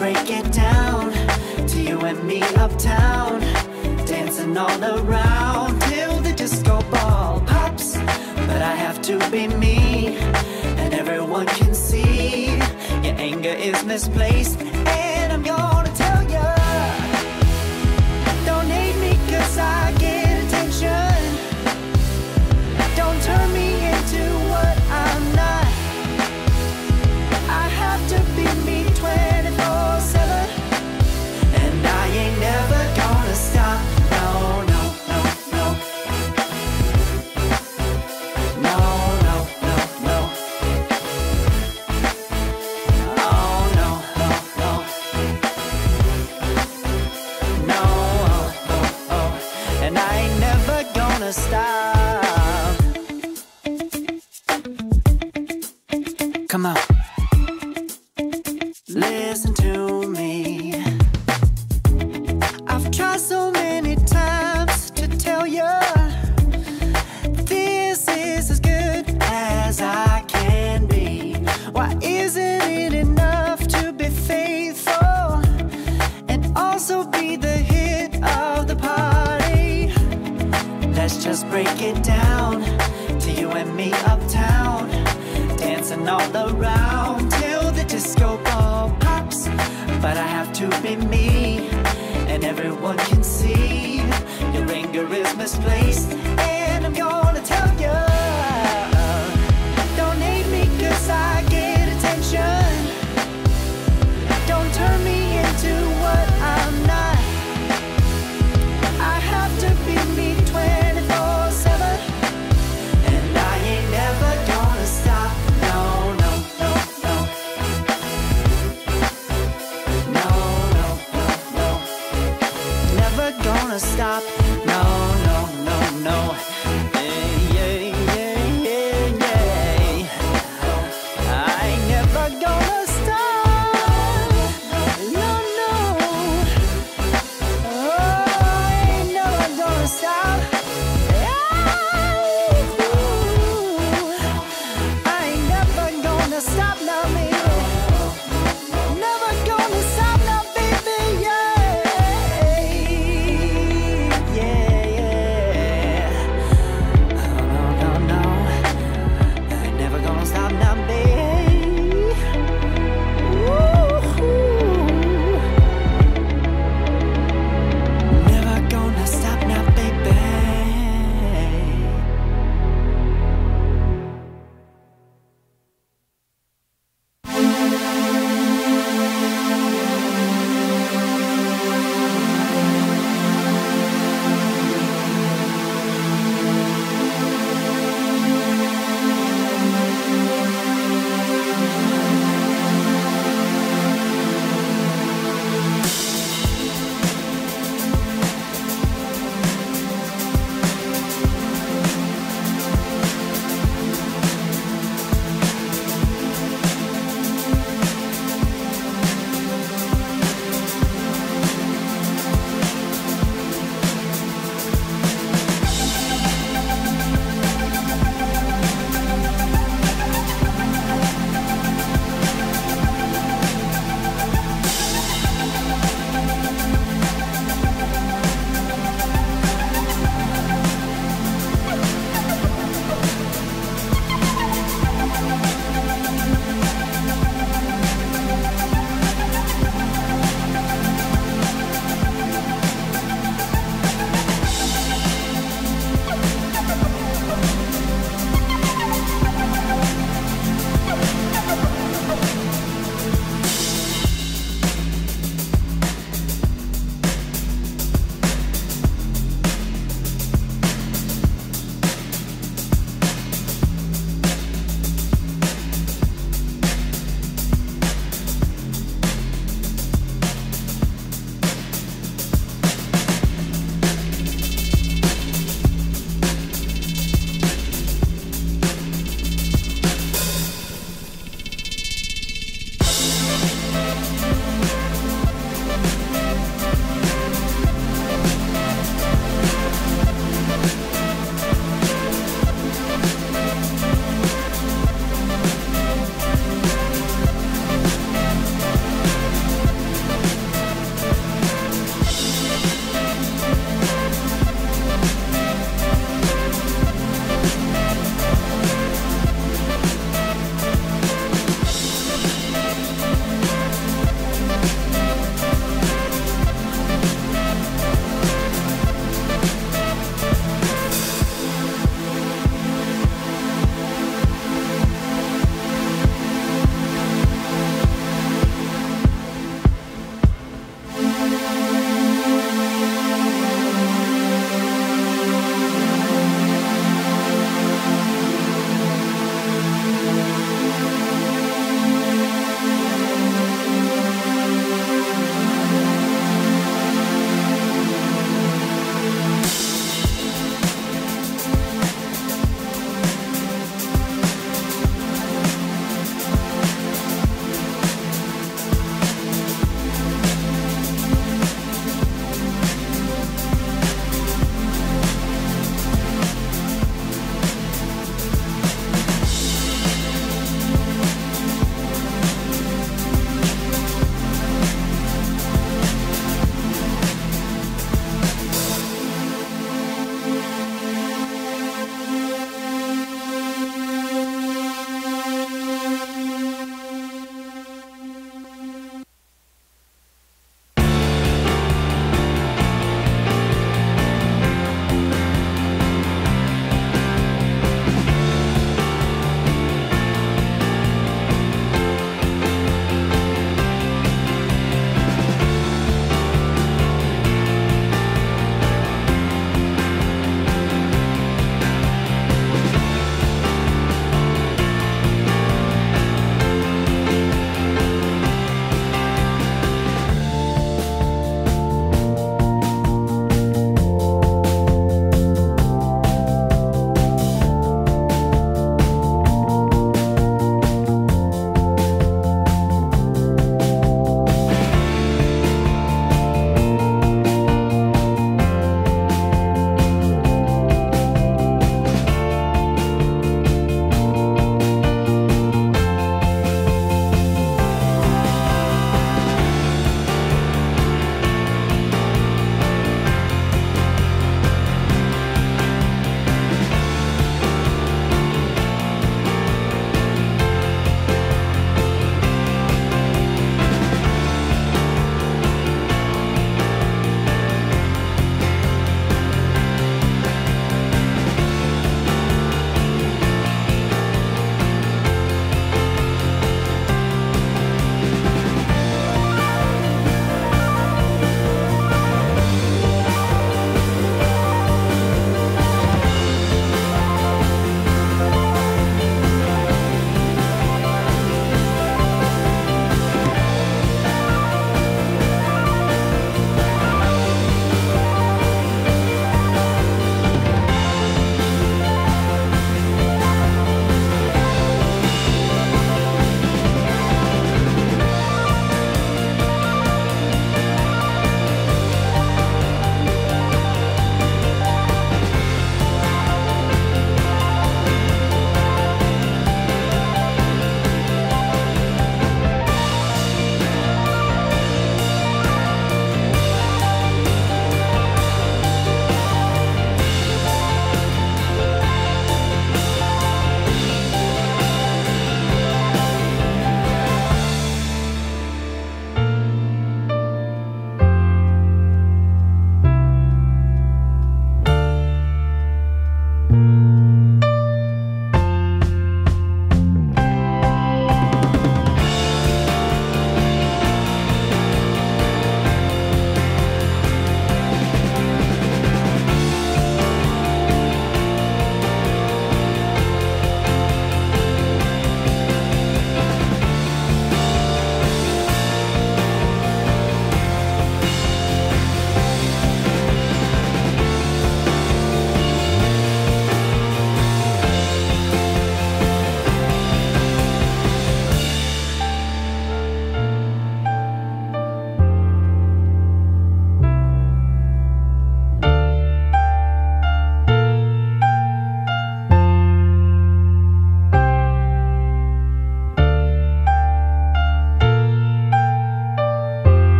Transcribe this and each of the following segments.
break it down to you and me uptown, dancing all around till the disco ball pops. But I have to be me, and everyone can see your anger is misplaced. And I'm gonna tell ya, don't hate me 'cause I get attention. Don't turn me into what I'm not. I have to be me 24/7, and I ain't never gonna stop. No, no, no, no. No, no, no, no. Oh, no, no, no. No, oh, oh, oh. And I ain't never gonna stop. Come on. Listen to me. I've tried so many times to tell you this is as good as I can be. Why isn't it enough to be faithful and also be the hit of the party? Let's just break it down to you and me uptown, dancing all around till the disco ball pops. But I have to be me, and everyone can see your anger is misplaced. And I'm gonna tell you, don't hate me 'cause I get attention. Don't turn me into what I'm not. I have to be me 24/7, and I ain't never gonna stop. No, no, no, no. No, no, no, no. Never gonna stop. No, no, no, no.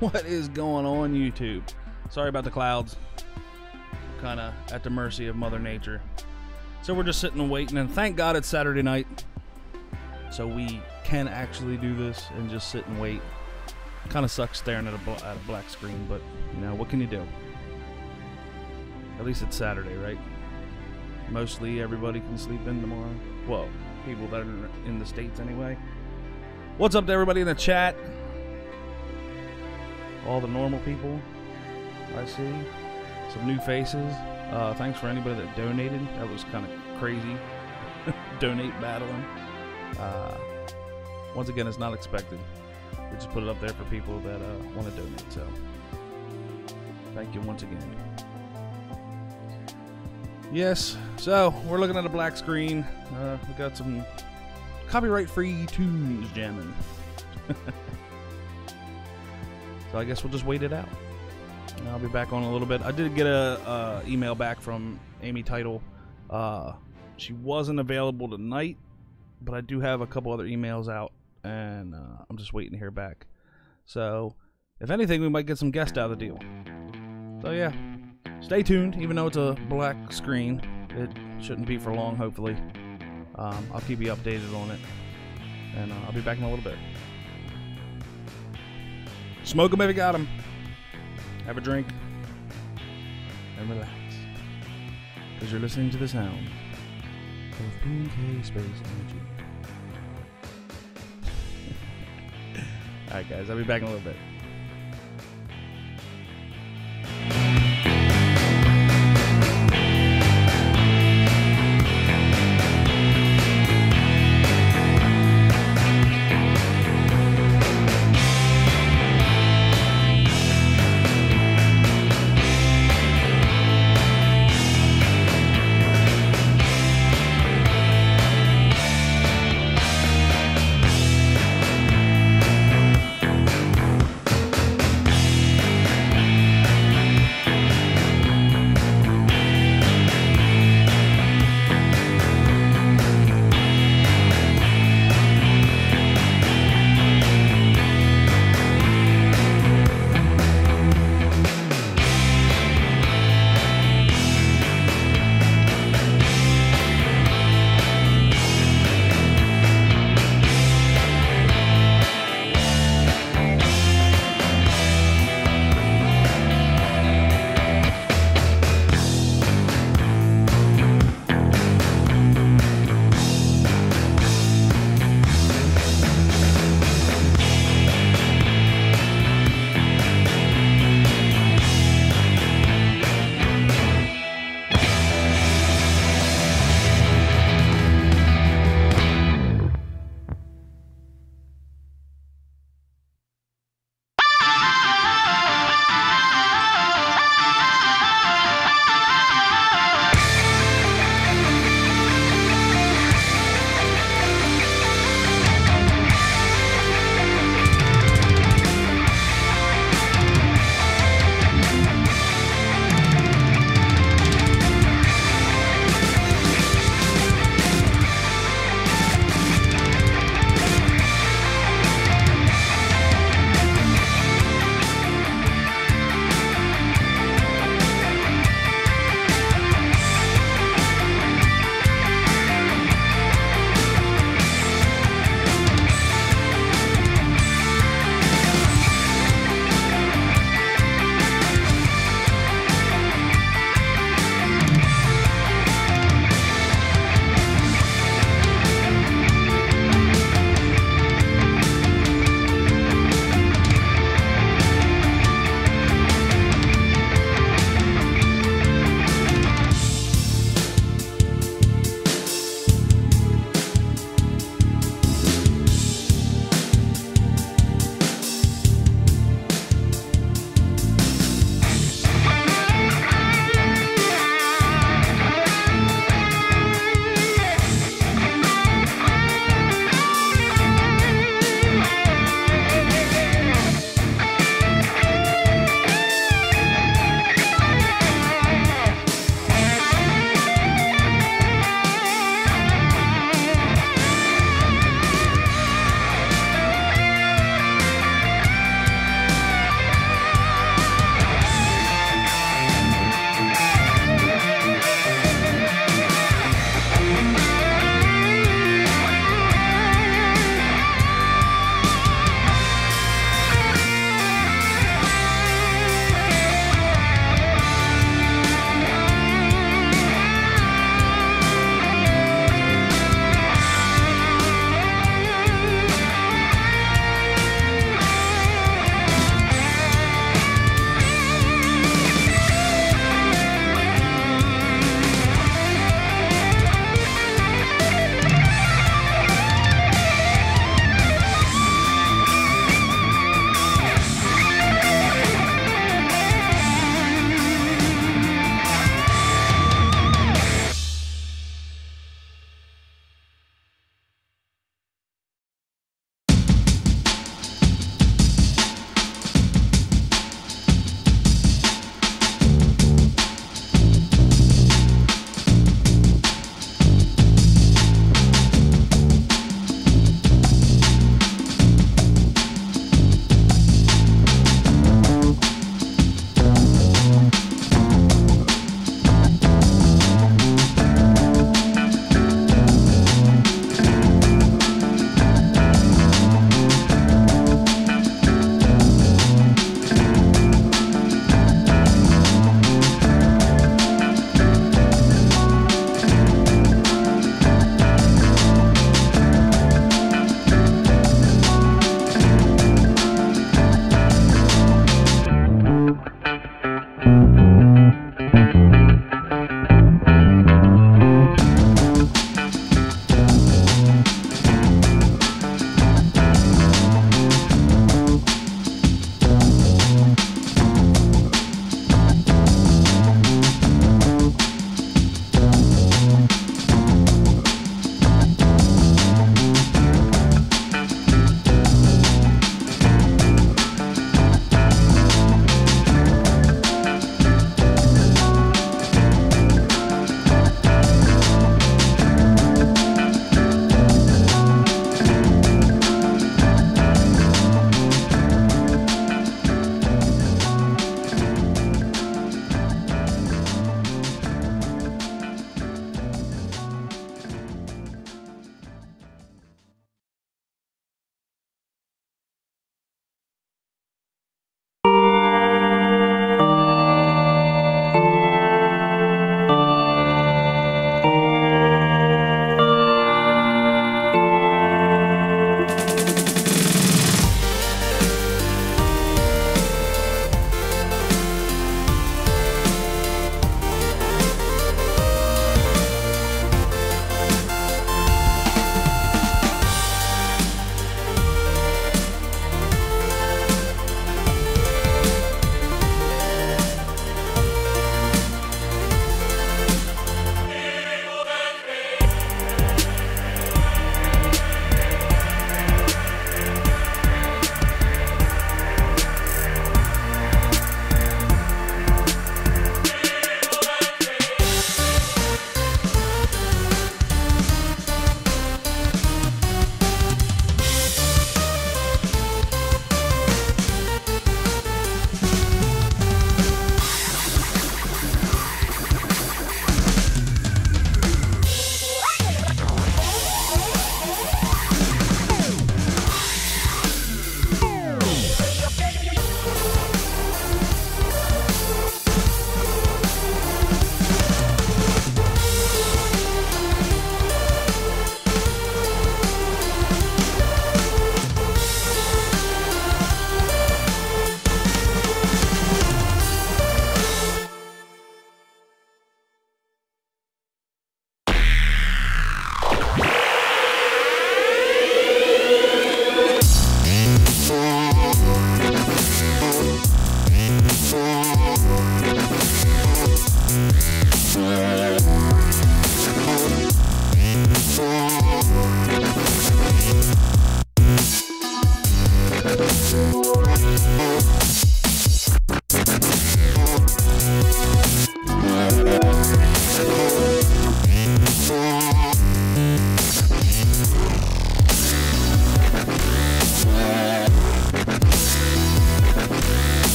What is going on, YouTube? Sorry about the clouds. Kind of at the mercy of Mother Nature. So we're just sitting and waiting, and thank God it's Saturday night, so we can actually do this and just sit and wait. Kind of sucks staring at a black screen, but you know, what can you do? At least it's Saturday, right? Mostly everybody can sleep in tomorrow. Well, people that are in the States anyway. What's up to everybody in the chat? All the normal people I see. Some new faces. Thanks for anybody that donated. That was kind of crazy. Donate battling. Once again, it's not expected. We just put it up there for people that want to donate. So, thank you once again. Yes, so we're looking at a black screen. We got some copyright-free tunes jamming. So I guess we'll just wait it out. And I'll be back on a little bit. I did get a email back from Amy Title. She wasn't available tonight, but I do have a couple other emails out, and I'm just waiting to hear back. So, if anything, we might get some guests out of the deal. So yeah, stay tuned. Even though it's a black screen, it shouldn't be for long, hopefully. I'll keep you updated on it, and I'll be back in a little bit. Smoke them if you got them. Have a drink and relax, because you're listening to the sound of PK Space Energy. Alright guys, I'll be back in a little bit.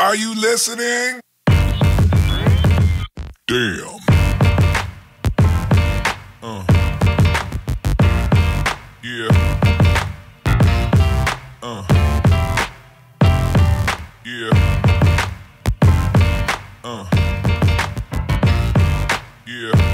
Are you listening? Damn. Yeah. Yeah. Yeah.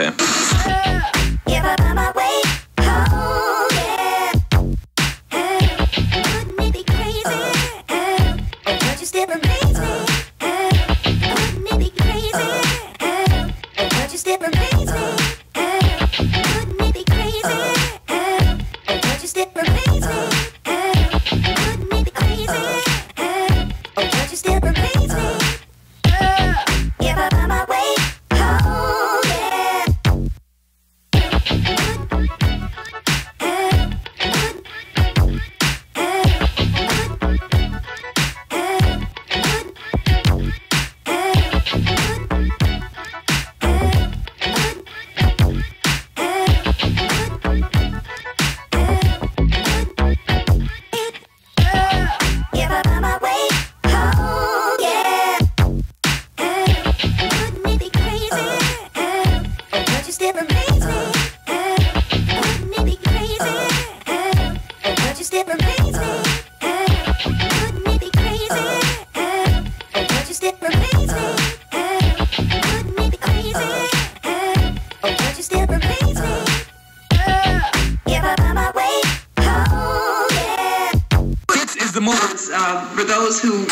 Okay. If I find my way home, yeah. Wouldn't it be crazy? Oh, don't you still amaze me? Wouldn't it be crazy? Oh, don't you still amaze me? Wouldn't it be crazy? Oh, don't you still amaze me? Wouldn't it be crazy? Oh, don't you still amaze me? If I find my way home, yeah. If I find my way home, yeah. Wouldn't it be crazy? Oh, don't you still amaze me? Wouldn't it be crazy? Oh, don't you still amaze me? Wouldn't it be crazy? Oh, don't you still amaze me? Wouldn't it be crazy? Oh, don't you still amaze me? If I find my way home, yeah. This is the moon. For those who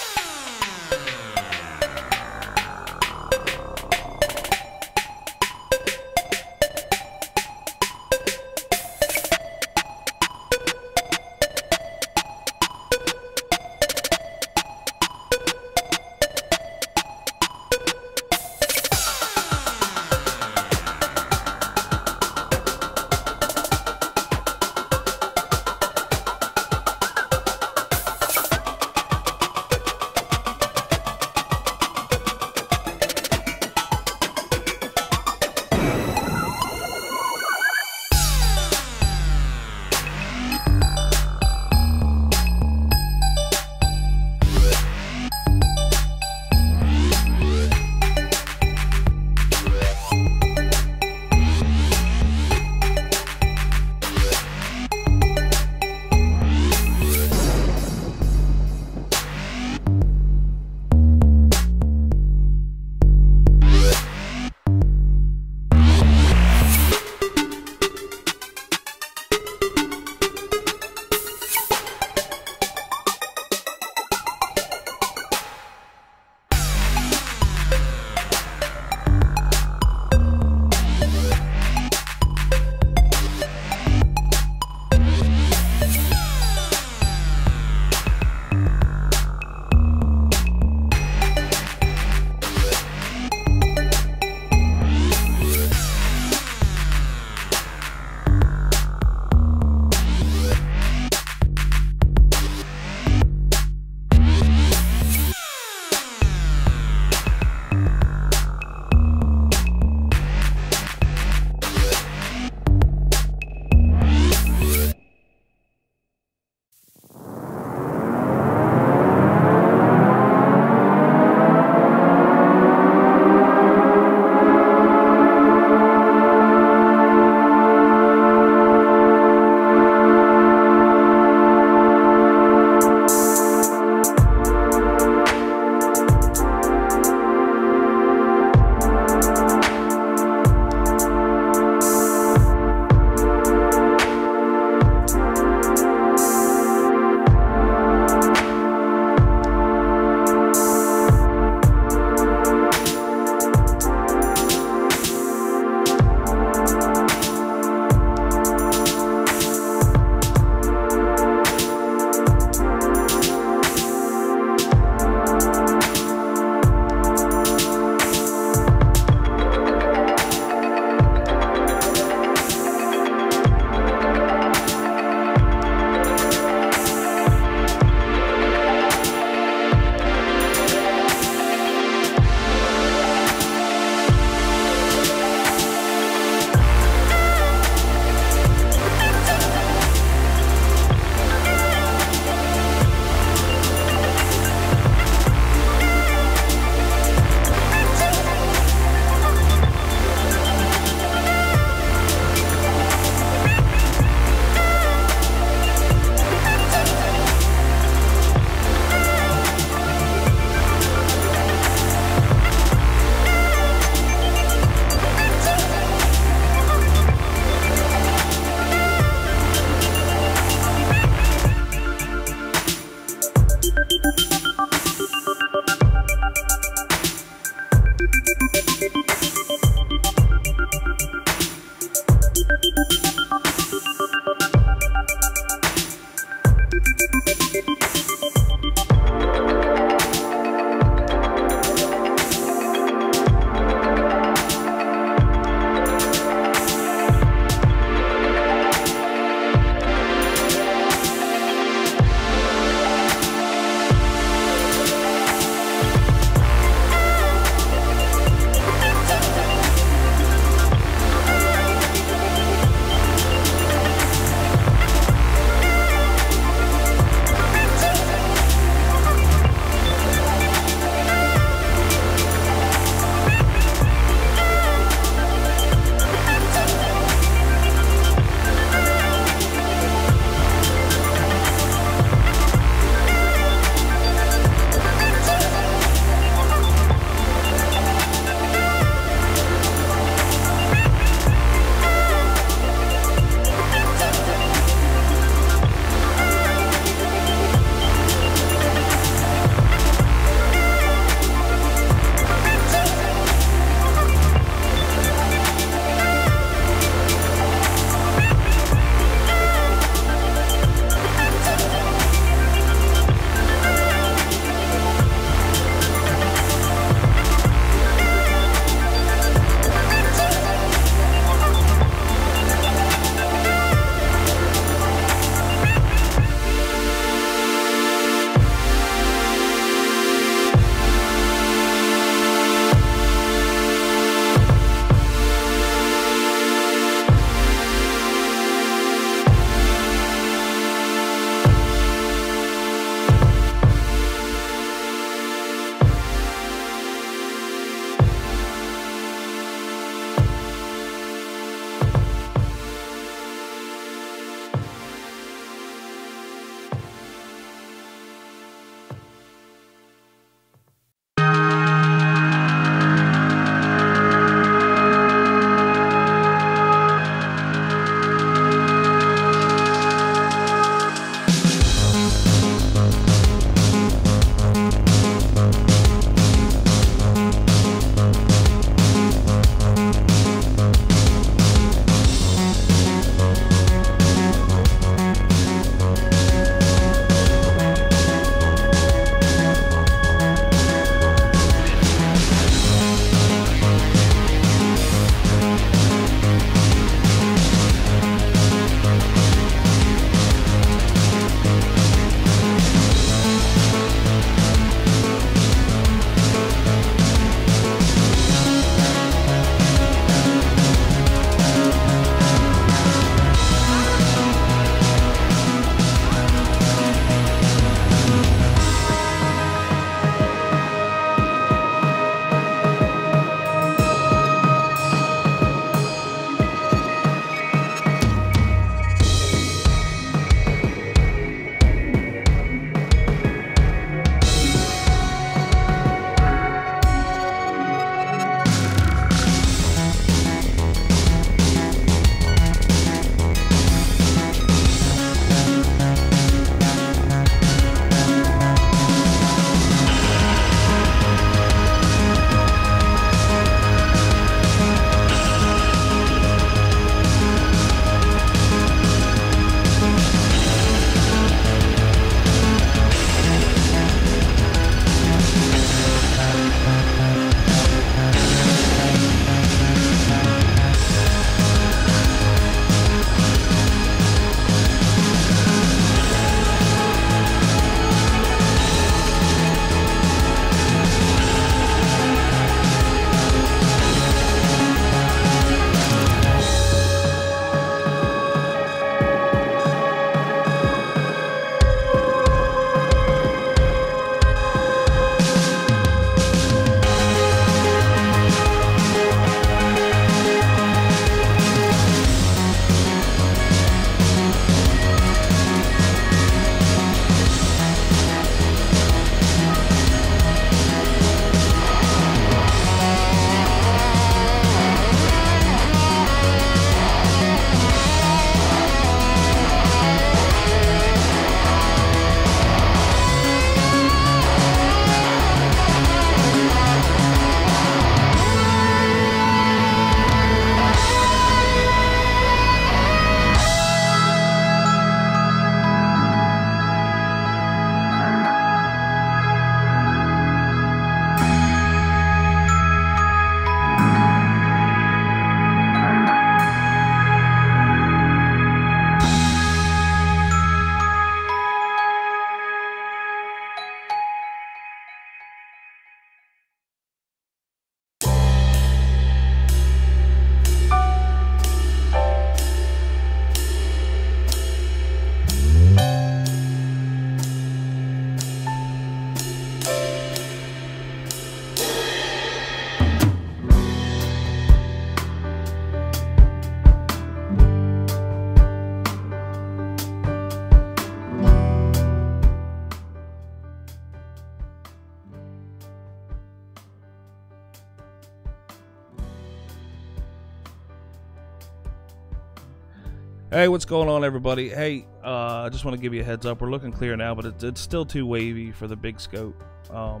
Hey, what's going on, everybody? Hey, I just want to give you a heads up. We're looking clear now, but it's still too wavy for the big scope. So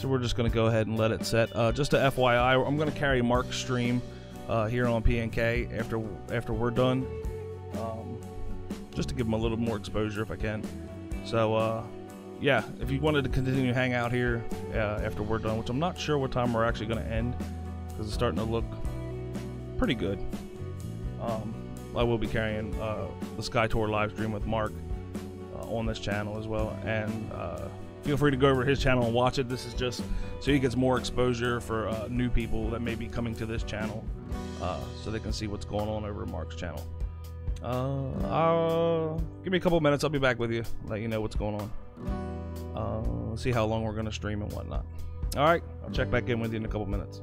we're just going to go ahead and let it set. Just a FYI, I'm going to carry Mark's stream here on PNK after we're done, just to give him a little more exposure if I can. So, yeah, if you wanted to continue to hang out here after we're done, which I'm not sure what time we're actually going to end, because it's starting to look pretty good. I will be carrying the Sky Tour live stream with Mark on this channel as well, and feel free to go over to his channel and watch it. This is just so he gets more exposure for new people that may be coming to this channel, so they can see what's going on over at Mark's channel. Give me a couple minutes, I'll be back with you, let you know what's going on. See how long we're going to stream and whatnot. Alright, I'll check back in with you in a couple minutes.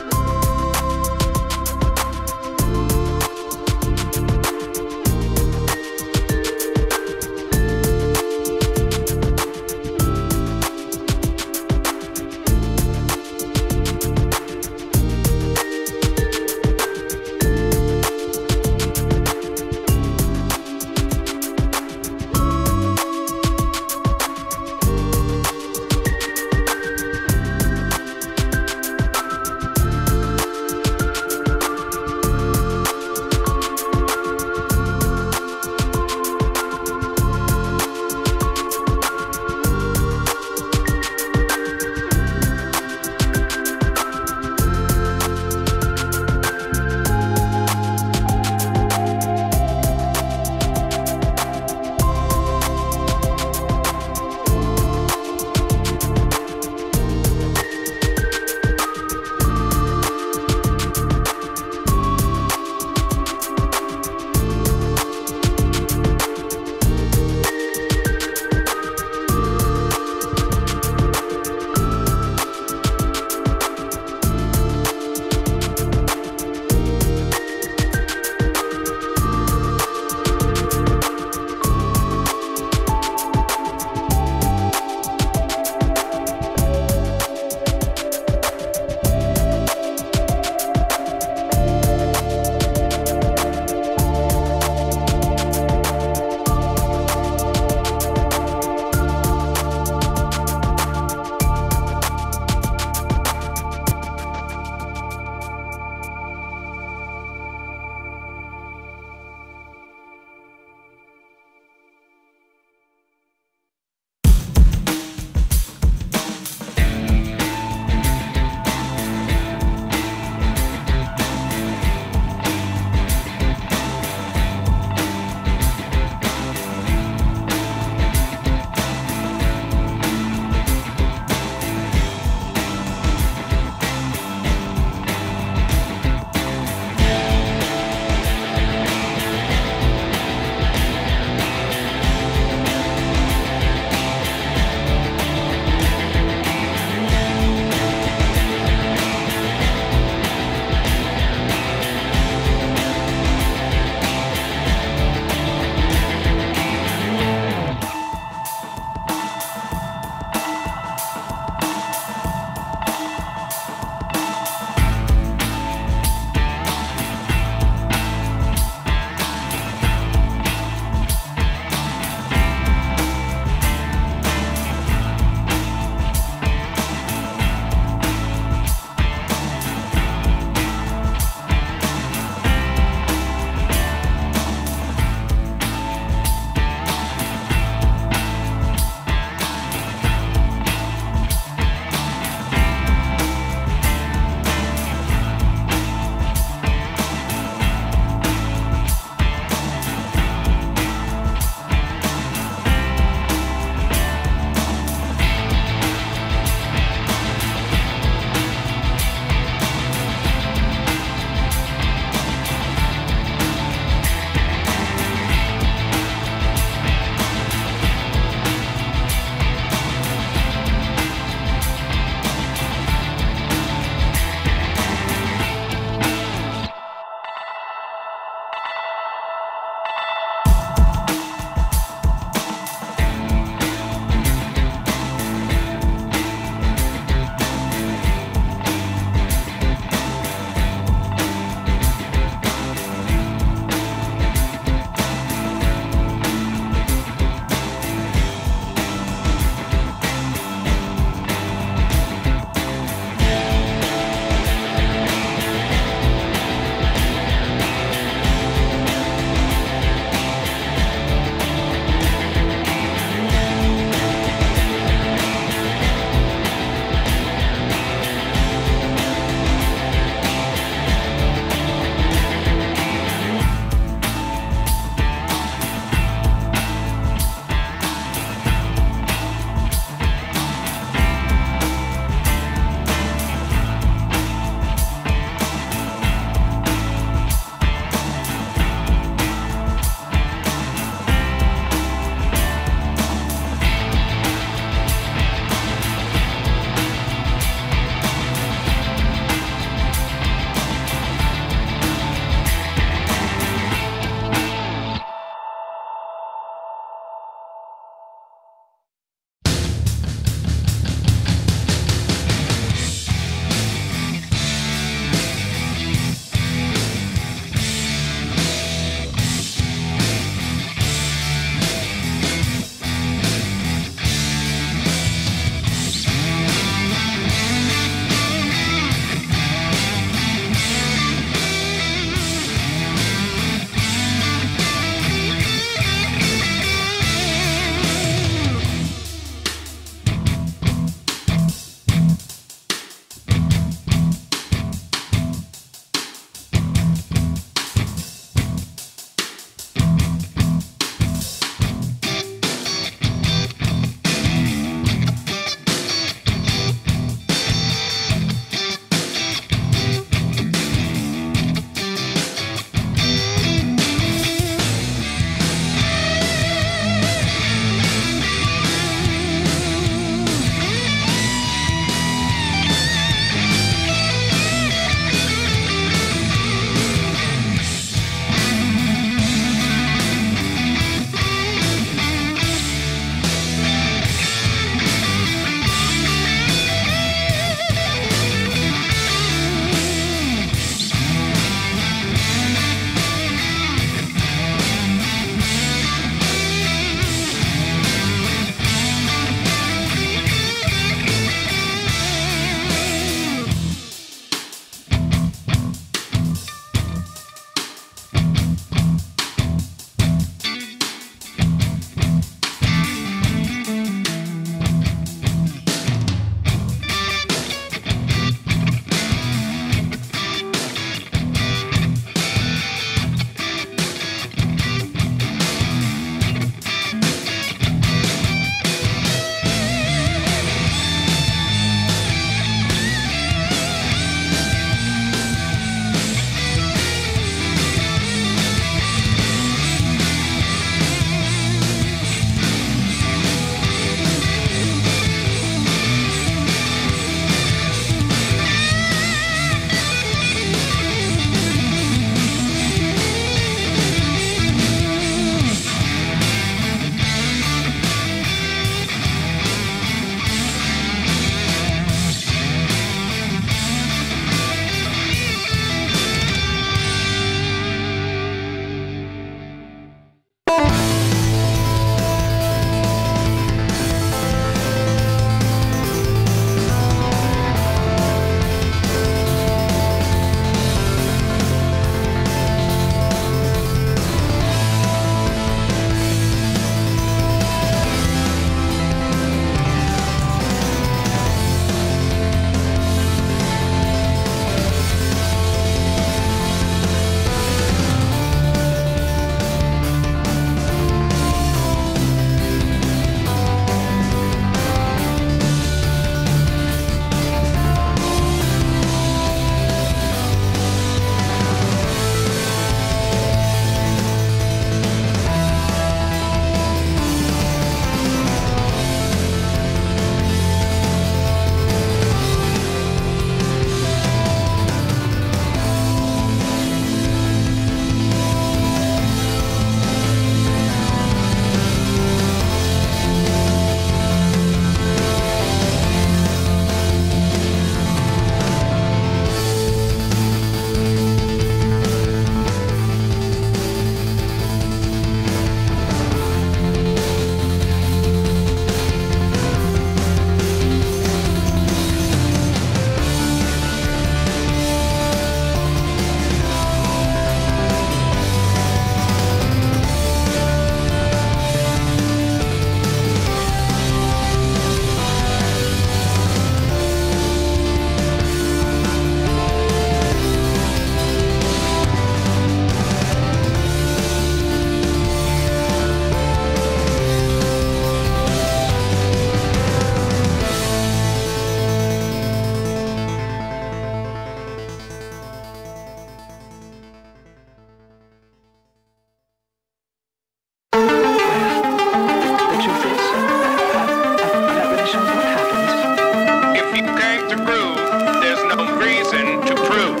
If you came to groove, there's no reason to prove.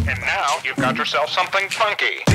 And now you've got yourself something funky.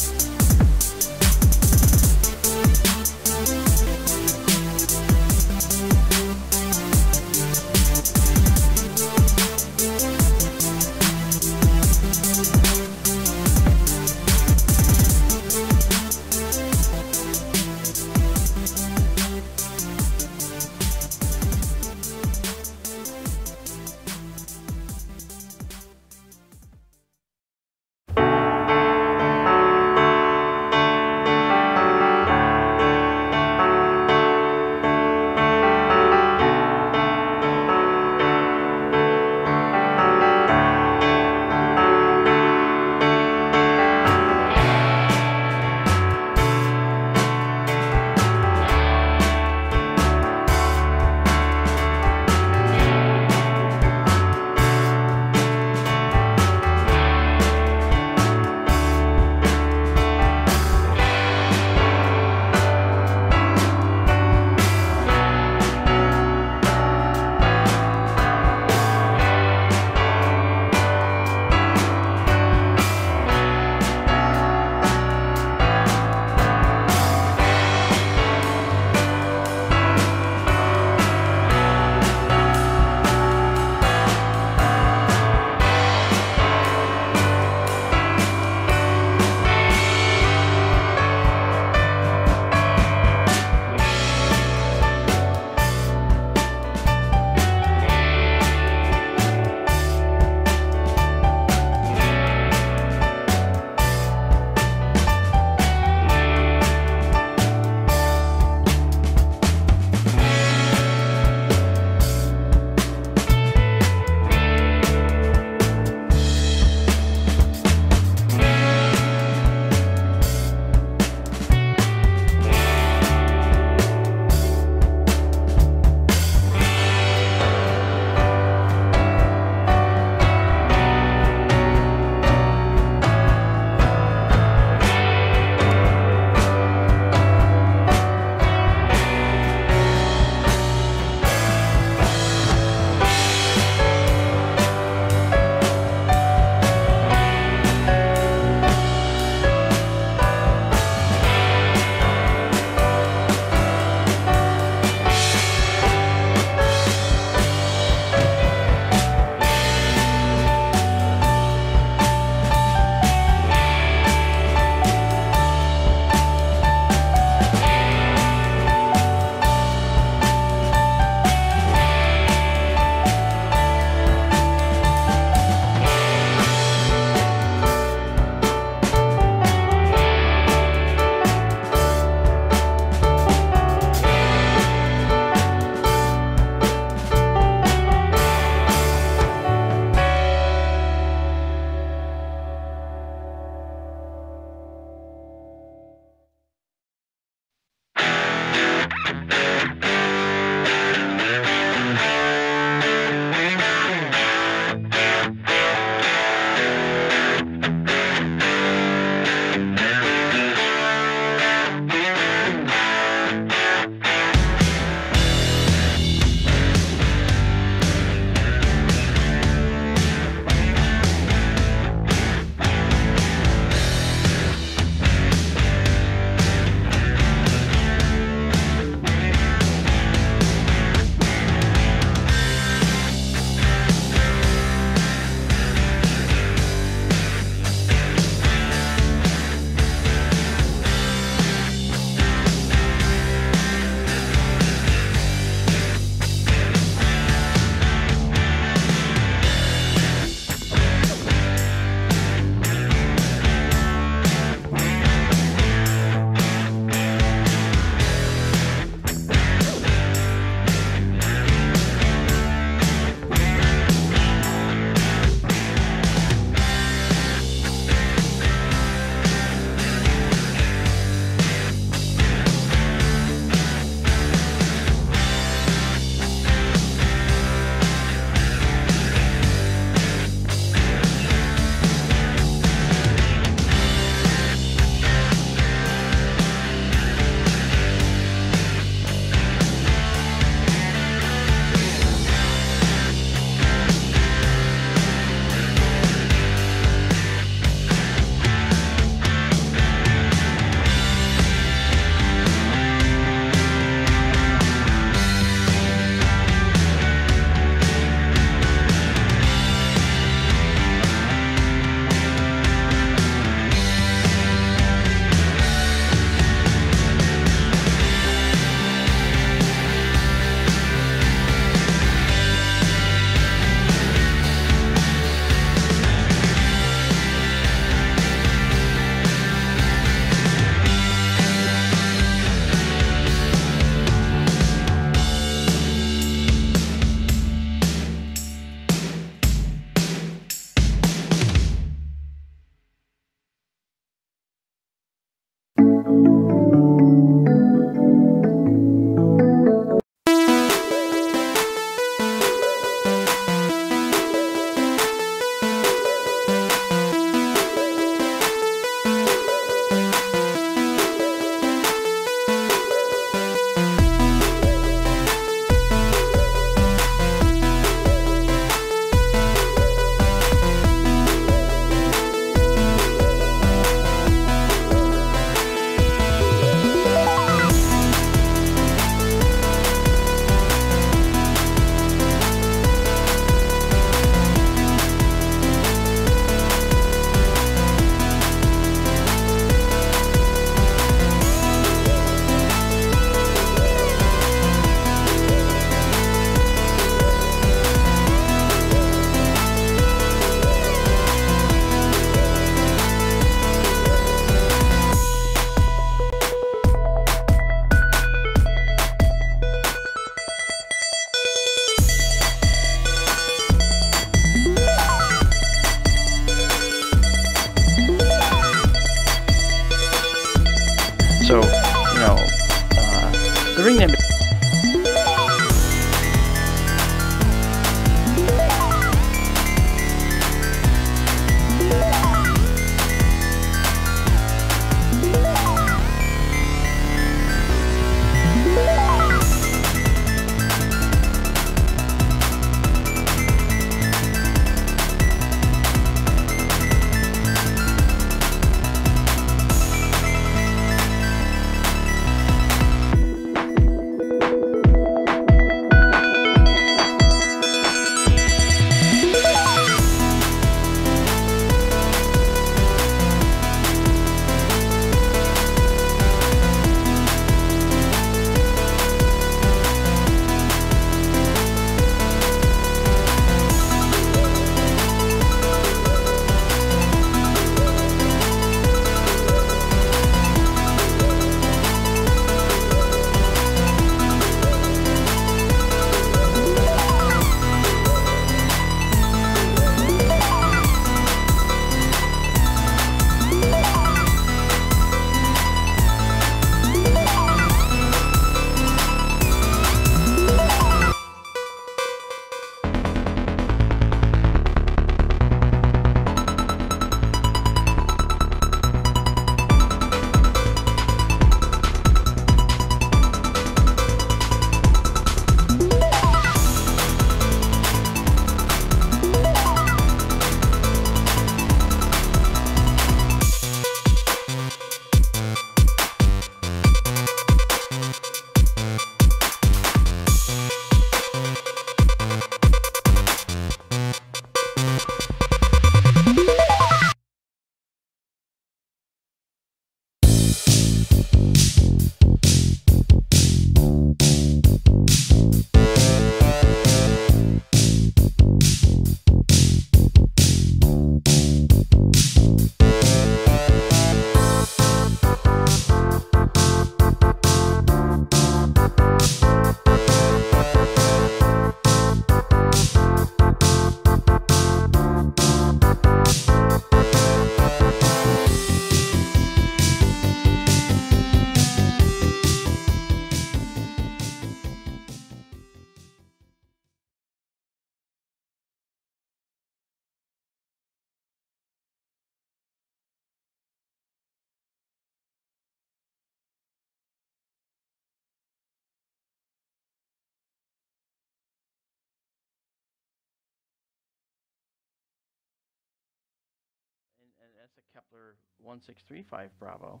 for 1635 Bravo,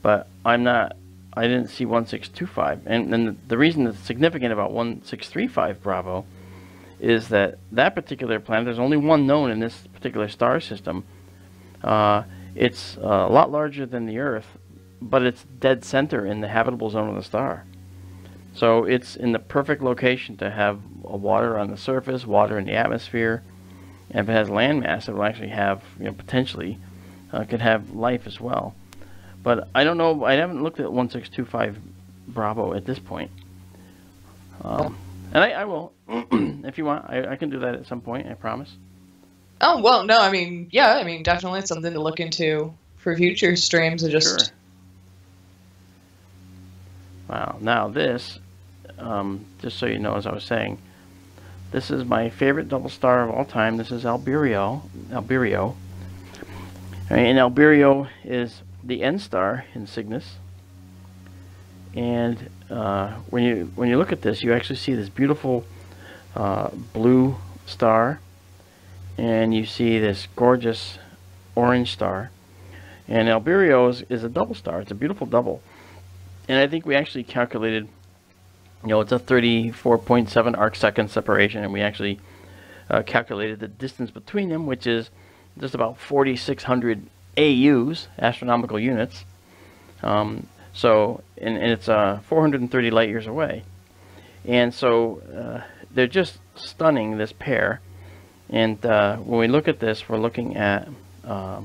but I didn't see 1625, and the reason that's significant about 1635 Bravo is that particular planet, there's only one known in this particular star system. It's a lot larger than the Earth, but it's dead center in the habitable zone of the star. So it's in the perfect location to have water on the surface, water in the atmosphere, and if it has land mass, it will actually have, potentially, could have life as well. But I don't know, I haven't looked at 1625 Bravo at this point. And I will, if you want, I can do that at some point, I promise. Oh, well, no, I mean, yeah, I mean, definitely it's something to look into for future streams. And just... Sure. Wow, now this, just so you know, as I was saying, this is my favorite double star of all time. This is Albireo. And Albireo is the N star in Cygnus. And when you look at this, you actually see this beautiful blue star, and you see this gorgeous orange star. And Albireo is a double star. It's a beautiful double. And I think we actually calculated, it's a 34.7 arc-second separation, and we actually calculated the distance between them, which is just about 4,600 AUs, astronomical units. So, and it's 430 light years away. And so they're just stunning, this pair. And when we look at this, we're looking at, a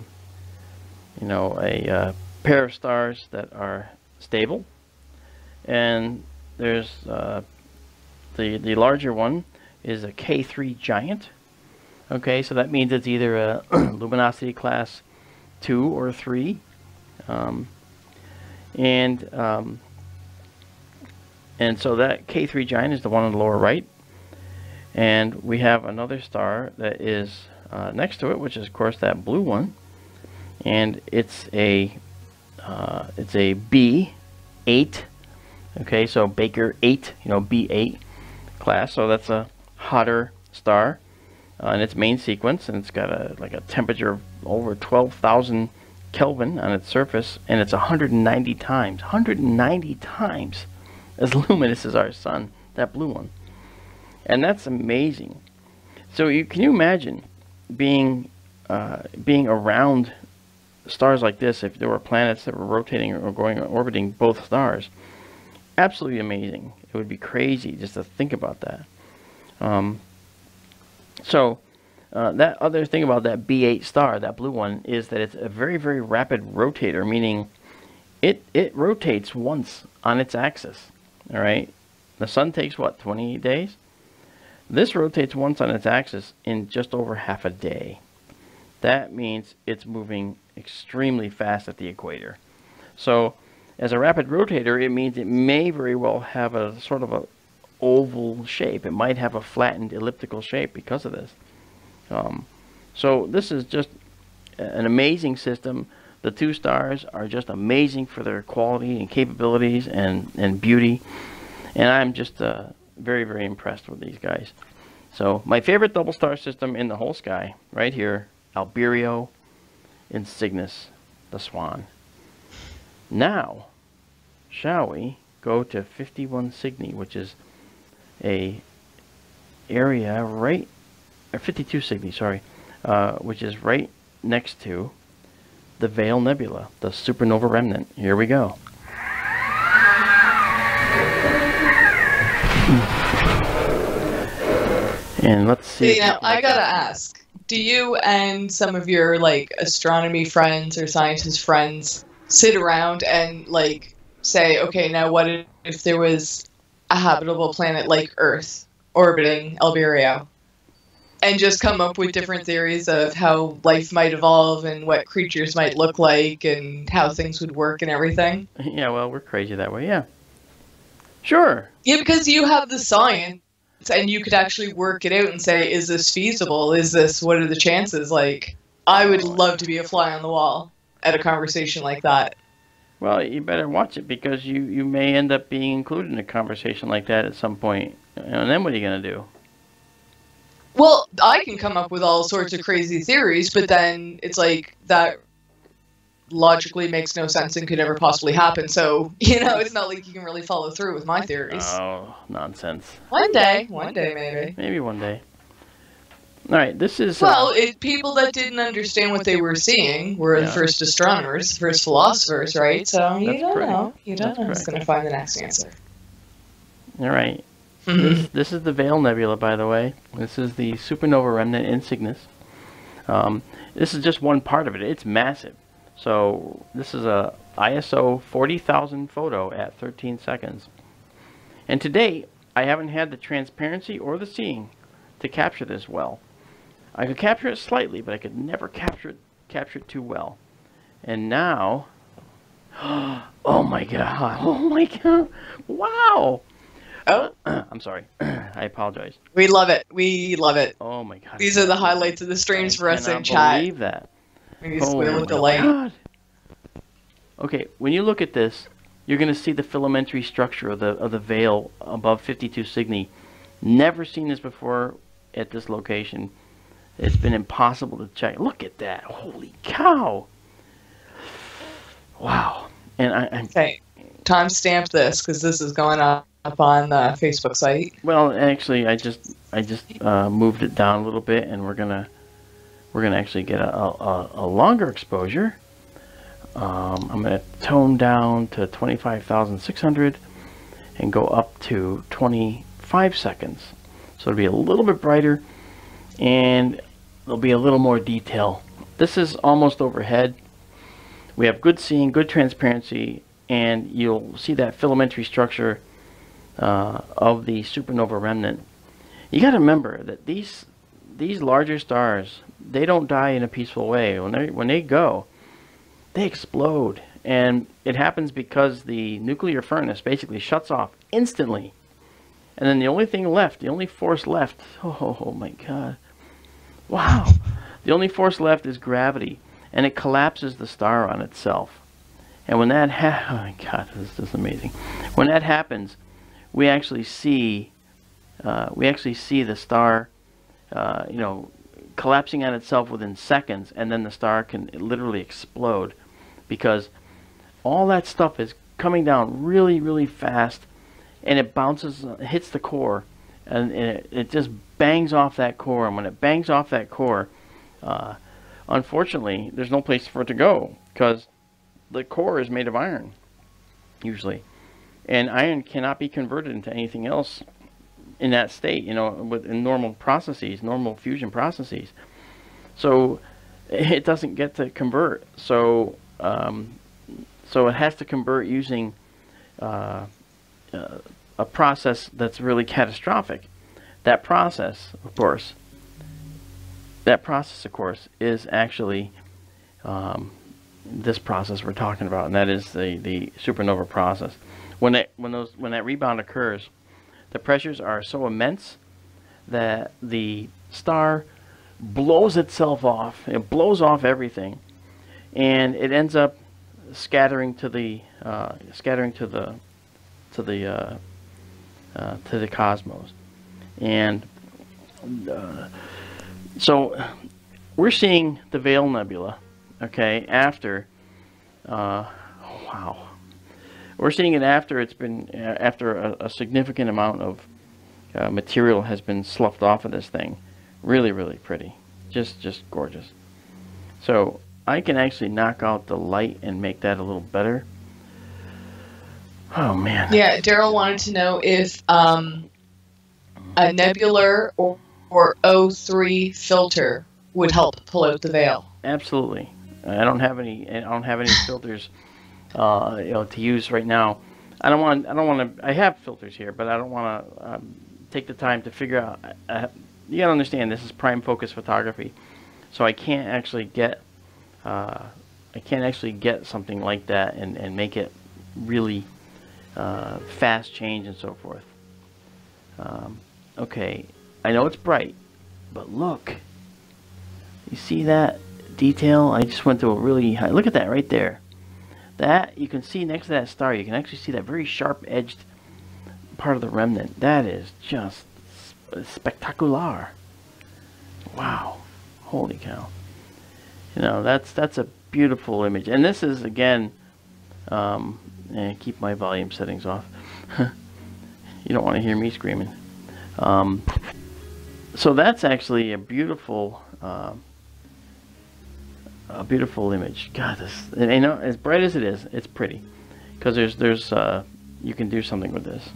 pair of stars that are stable. And there's the larger one is a K3 giant. Okay, so that means it's either a luminosity class 2 or 3. And so that K3 giant is the one on the lower right. And we have another star that is next to it, which is of course that blue one. And it's a B8. Okay, so Baker 8, B8 class. So that's a hotter star in its main sequence, and it's got a temperature of over 12,000 Kelvin on its surface, and it's 190 times as luminous as our sun, that blue one. And that's amazing. So can you imagine being around stars like this if there were planets that were rotating or orbiting both stars? Absolutely amazing. It would be crazy just to think about that. That other thing about that B8 star, that blue one, is that it's a very, very rapid rotator, meaning it rotates once on its axis. All right, the sun takes what, 28 days? This rotates once on its axis in just over half a day. That means it's moving extremely fast at the equator. So as a rapid rotator, it means it may very well have a sort of a oval shape. It might have a flattened elliptical shape because of this. So this is just an amazing system. The two stars are just amazing for their quality and capabilities and beauty. And I'm just very, very impressed with these guys. So my favorite double star system in the whole sky, right here, Albireo in Cygnus, the Swan. Now, shall we go to 51 Cygni, which is a area right, or 52 Cygni, sorry, which is right next to the Veil Nebula, the supernova remnant. Here we go. And let's see. Now, I gotta ask, do you and some of your astronomy friends or scientist friends sit around and say, okay, now what if there was a habitable planet like Earth orbiting Albireo, and just come up with different theories of how life might evolve and what creatures might look like and how things would work and everything? Yeah, well, we're crazy that way, yeah. Sure. Yeah, because you have the science, and you could actually work it out and say, is this feasible? What are the chances? I would love to be a fly on the wall at a conversation like that. Well, you better watch it, because you may end up being included in a conversation like that at some point. And then what are you going to do? Well, I can come up with all sorts of crazy theories, but then it's like that logically makes no sense and could never possibly happen. So, it's not like you can really follow through with my theories. Oh, nonsense. One day maybe. Maybe one day. All right, this is... Well, people that didn't understand what they were seeing were the first astronomers, the first philosophers, right? So you don't know. You don't know who's going to find the next answer. All right. This is the Veil Nebula, by the way. This is the supernova remnant in Cygnus. This is just one part of it. It's massive. So this is a ISO 40,000 photo at 13 seconds. And to date, I haven't had the transparency or the seeing to capture this well. I could capture it slightly, but I could never capture it too well. And now, oh my god, wow. Oh, I'm sorry. I apologize. we love it. Oh my god. These are the highlights of the streams for us in I chat. cannot believe that. We squeal with delight. God. Okay, when you look at this, you're going to see the filamentary structure of the veil above 52 Cygni. Never seen this before at this location. It's been impossible to check. Look at that. Holy cow. Wow. And Okay, timestamp this because this is going up on the Facebook site. Well, actually, I just moved it down a little bit, and we're gonna actually get a longer exposure. I'm gonna tone down to 25,600 and go up to 25 seconds. So it'll be a little bit brighter, and there'll be a little more detail. This is almost overhead. We have good seeing, good transparency, and you'll see that filamentary structure of the supernova remnant. You got to remember that these larger stars, they don't die in a peaceful way. When they go, they explode, and it happens because the nuclear furnace basically shuts off instantly. And then the only thing left, the only force left, oh my god, wow, the only force left is gravity, and it collapses the star on itself. And when that oh my god, this is amazing. When that happens, we actually see the star, collapsing on itself within seconds, and then the star can literally explode because all that stuff is coming down really, really fast, and it bounces, hits the core, and it just bangs off that core. And when it bangs off that core, unfortunately, there's no place for it to go because the core is made of iron, usually, and iron cannot be converted into anything else in that state, in normal processes, normal fusion processes. So it doesn't get to convert. So it has to convert using a process that's really catastrophic. That process, of course, is actually this process we're talking about, and that is the supernova process. When that rebound occurs, the pressures are so immense that the star blows itself off. It blows off everything, and it ends up scattering to the cosmos. And so we're seeing the Veil Nebula, okay, after wow, we're seeing it after it's been after a significant amount of material has been sloughed off of this thing. Really, really pretty, just gorgeous. So I can actually knock out the light and make that a little better. Oh man. Yeah, Daryl wanted to know if a nebular or O3 filter would help pull out the veil. Absolutely. I don't have any filters to use right now. I don't want to. I have filters here, but I don't want to take the time to figure out. You gotta understand, this is prime focus photography, so I can't actually get something like that and make it really fast change and so forth. Okay, I know it's bright, but look, you see that detail? I just went to a really high. Look at that right there. That you can see next to that star. You can actually see that very sharp-edged part of the remnant. That is just spectacular. Wow, holy cow! You know, that's a beautiful image, and this is again. And keep my volume settings off. You don't want to hear me screaming. So that's actually a beautiful image. God, this, and you know, as bright as it is, it's pretty because there's you can do something with this.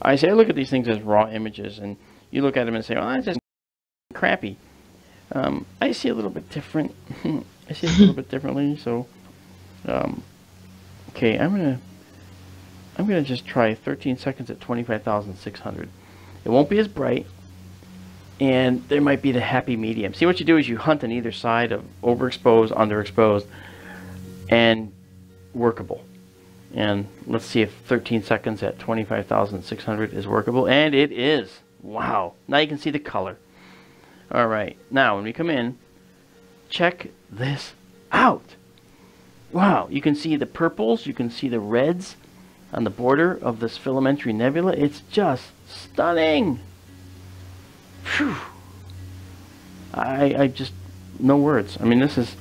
I look at these things as raw images, and you look at them and say, "Oh, that's just crappy." I see a little bit different. I see it a little bit differently. So, okay, I'm gonna just try 13 seconds at 25,600. It won't be as bright, and there might be the happy medium. See, what you do is you hunt on either side of overexposed, underexposed, and workable. And let's see if 13 seconds at 25,600 is workable, and it is. Wow! Now you can see the color. All right, now when we come in, check this out. Wow, you can see the purples, you can see the reds on the border of this filamentary nebula. It's just stunning. Phew. I just, no words. I mean, this is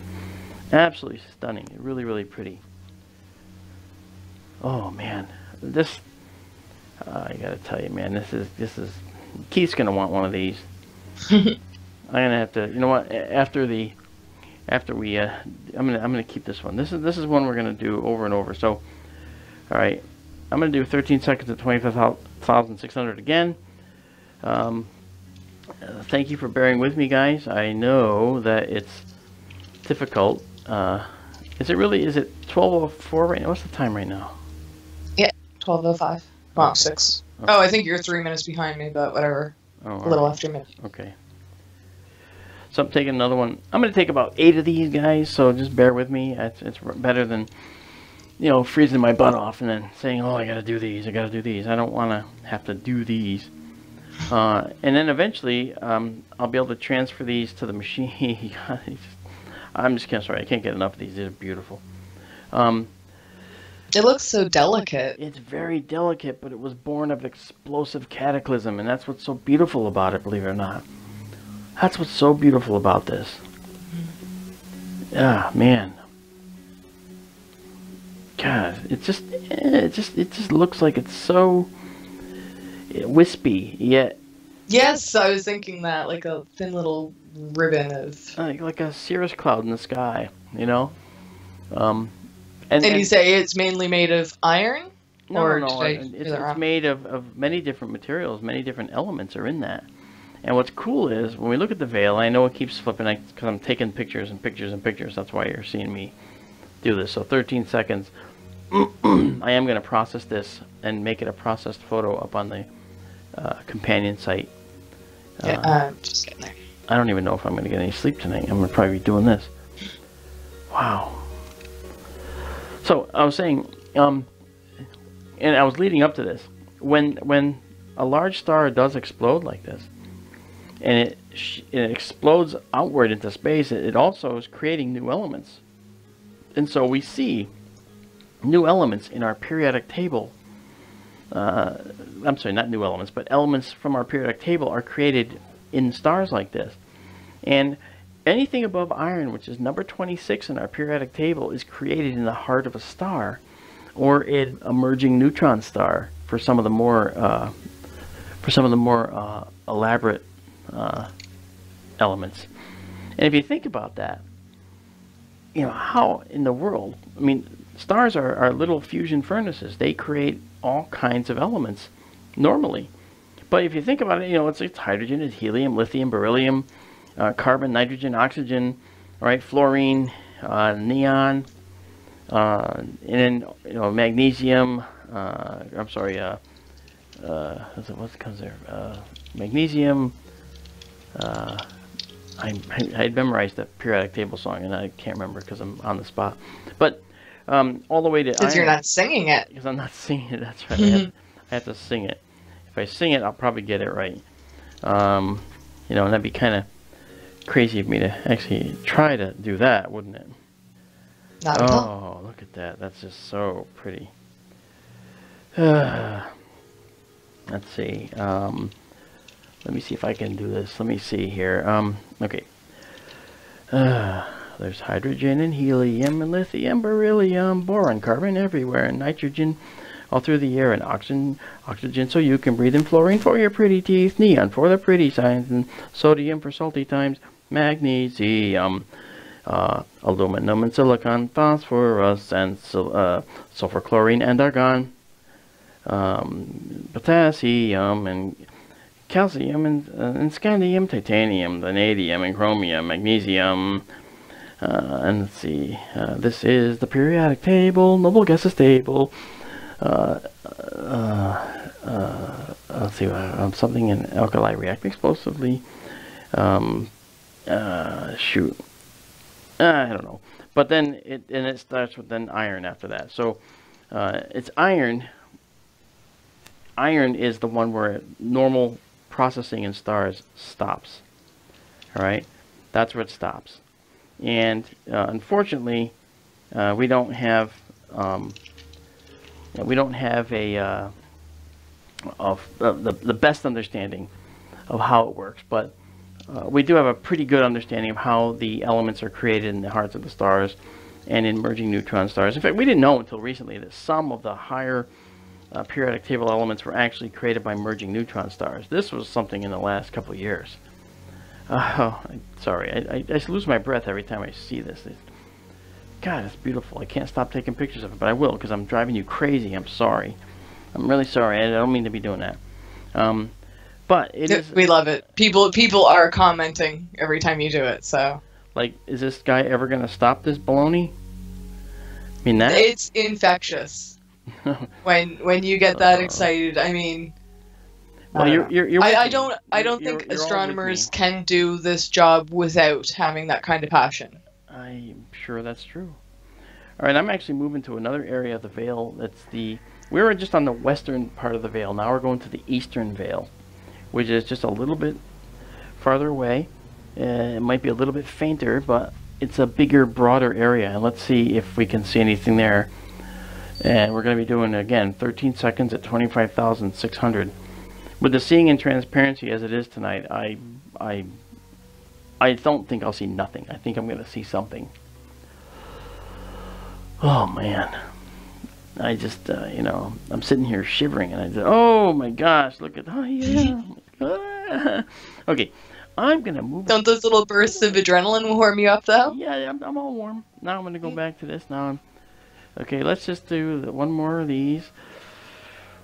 absolutely stunning. Really, really pretty. Oh man, this, I gotta tell you, man, this is, Keith's gonna want one of these. I'm gonna have to, you know what, after we, I'm gonna keep this one. This is one we're gonna do over and over. So, all right, I'm gonna do 13 seconds at 25,600 again. Thank you for bearing with me, guys. I know that it's difficult. Is it 12:04 right now? What's the time right now? Yeah, 12:05. Well, 6. Okay. Oh, I think you're 3 minutes behind me, but whatever. Oh, a little after me. Okay. So I'm taking another one. I'm going to take about 8 of these, guys, so just bear with me. It's better than, you know, freezing my butt off and then saying, oh, I got to do these, I got to do these. I don't want to have to do these. And then eventually, I'll be able to transfer these to the machine. I'm just sorry, I can't get enough of these. They're beautiful. It looks so delicate. It's very delicate, but it was born of explosive cataclysm, and that's what's so beautiful about it, believe it or not. That's what's so beautiful about this. Ah, man. God, it just looks like it's so wispy, yet. Yes, I was thinking that, like a thin little ribbon of. Like a cirrus cloud in the sky, you know. And you say it's mainly made of iron? No, it's made of many different materials, many different elements are in that. And what's cool is, when we look at the veil, I know it keeps flipping because I'm taking pictures and pictures and pictures. That's why you're seeing me do this. So 13 seconds. I am going to process this and make it a processed photo up on the companion site. Yeah, I'm just getting there. I don't even know if I'm going to get any sleep tonight. I'm going to probably be doing this. Wow. So I was saying, and I was leading up to this. When a large star does explode like this, and it explodes outward into space, it also is creating new elements. And so we see new elements in our periodic table. I'm sorry, not new elements, but elements from our periodic table are created in stars like this. And anything above iron, which is number 26 in our periodic table, is created in the heart of a star, or an emerging neutron star for some of the more elaborate elements. And if you think about that, you know, how in the world, I mean, stars are little fusion furnaces. They create all kinds of elements normally. But if you think about it, you know, it's hydrogen, it's helium, lithium, beryllium, carbon, nitrogen, oxygen, all right, fluorine, neon, and then, you know, magnesium, I'm sorry, what comes there? Magnesium, I had memorized the periodic table song, and I can't remember because I'm on the spot. But all the way to because you're not singing it. Because I'm not singing it. That's right. I have to sing it. If I sing it, I'll probably get it right. You know, and that'd be kind of crazy of me to actually try to do that, wouldn't it? Not at all. Oh, look at that. That's just so pretty. Let's see. Let me see if I can do this. Let me see here. Okay. There's hydrogen and helium and lithium, beryllium, boron, carbon everywhere, and nitrogen all through the air, and oxygen so you can breathe, and fluorine for your pretty teeth, neon for the pretty signs, and sodium for salty times, magnesium, aluminum and silicon, phosphorus and sulfur, chlorine and argon, potassium and calcium and scandium, titanium, vanadium and chromium, magnesium. And let's see, this is the periodic table, noble gases table. Let's see, something in alkali react explosively. Shoot, I don't know. But then it starts with then iron after that. So it's iron. Iron is the one where normal processing in stars stops. All right, that's where it stops. And unfortunately, we don't have a of the best understanding of how it works, but we do have a pretty good understanding of how the elements are created in the hearts of the stars and in merging neutron stars. In fact, we didn't know until recently that some of the higher periodic table elements were actually created by merging neutron stars. This was something in the last couple of years. Sorry, I lose my breath every time I see this. God, it's beautiful. I can't stop taking pictures of it, but I will because I'm driving you crazy. I'm sorry. I'm really sorry. I don't mean to be doing that. But it is. We love it. People are commenting every time you do it. So, like, is this guy ever gonna stop this baloney? I mean, that it's infectious. when you get that excited, I mean. Well, I don't think astronomers can do this job without having that kind of passion. I'm sure that's true. All right, I'm actually moving to another area of the veil. We were just on the western part of the veil. Now we're going to the eastern veil, which is just a little bit farther away. It might be a little bit fainter, but it's a bigger, broader area. And let's see if we can see anything there. And we're going to be doing, again, 13 seconds at 25,600. With the seeing in transparency as it is tonight, I don't think I'll see nothing. I think I'm going to see something. Oh, man. I just, you know, I'm sitting here shivering, and I just, oh, my gosh, look at, oh, yeah. Okay, I'm going to move. Don't those little bursts of adrenaline warm you up, though? Yeah, I'm all warm. Now I'm going to go back to this. Okay, let's just do one more of these.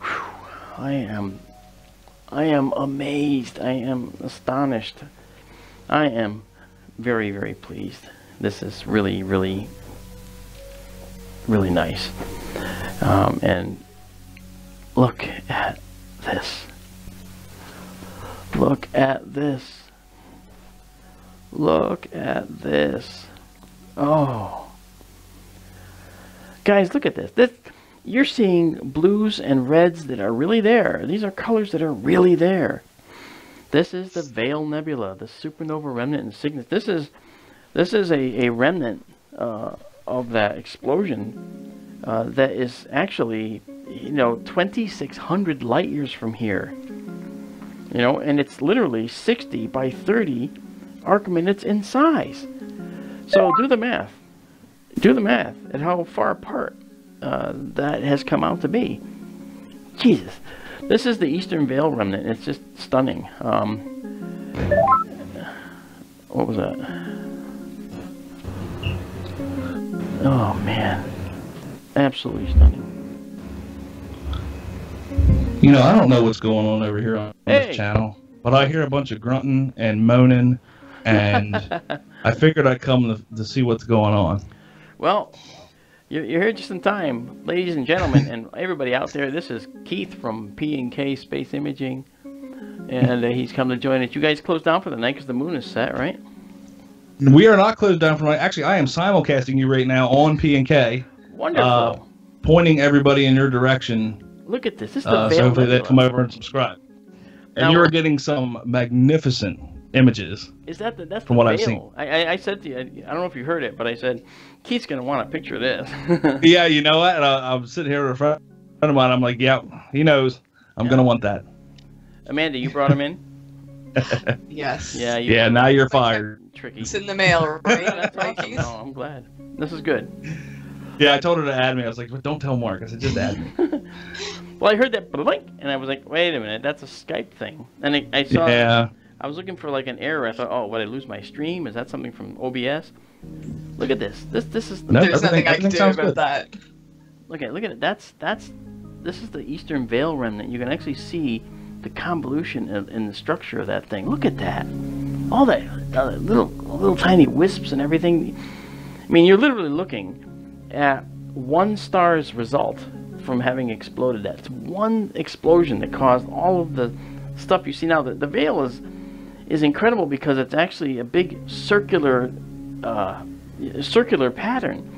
Whew. I am amazed. I am astonished. I am very, very pleased. This is really, really, really nice. And look at this. Look at this. Look at this. Oh. Guys, look at this. You're seeing blues and reds that are really there. These are colors that are really there. This is the Veil Nebula, the supernova remnant in Cygnus. This is a remnant of that explosion that is actually, you know, 2,600 light years from here. You know, and it's literally 60 by 30 arc minutes in size. So do the math. Do the math at how far apart that has come out to be. Jesus. This is the Eastern Veil remnant. It's just stunning. What was that? Oh, man. Absolutely stunning. You know, I don't know what's going on over here on this channel, but I hear a bunch of grunting and moaning, and I figured I'd come to see what's going on. Well, you're here just in time, ladies and gentlemen, and everybody out there. This is Keith from P&K Space Imaging, and he's come to join us. You guys closed down for the night because the moon is set, right? We are not closed down for the night. Actually, I am simulcasting you right now on P&K. Wonderful. Pointing everybody in your direction. Look at this. This is the Veil so hopefully Nebula. they come over and subscribe. And Now, you're getting some magnificent images. Is that that's from the what I've veil? seen? I said to you, I don't know if you heard it, but I said, Keith's going to want a picture of this. Yeah, you know what? I'm sitting here with a friend of mine. I'm like, yeah, he knows. I'm going to want that. Amanda, you brought him in? Yes. Yeah. Yeah, now you're fired. Tricky. It's in the mail, right? That's Right, awesome. Keith? No, I'm glad. This is good. Yeah, I told her to add me. I was like, but don't tell Mark. I said, just add me. Well, I heard that blink, and I was like, wait a minute, that's a Skype thing. And I saw. Yeah. I was looking for like an error. I thought, oh, would I lose my stream? Is that something from OBS? Look at this. This is. No, There's nothing I can everything do sounds about good. that. Look at it. That's. This is the Eastern Veil remnant. You can actually see the convolution in the structure of that thing. Look at that. All that little tiny wisps and everything. I mean, you're literally looking at one star's result from having exploded. That's one explosion that caused all of the stuff you see now. The veil is incredible because it's actually a big circular pattern.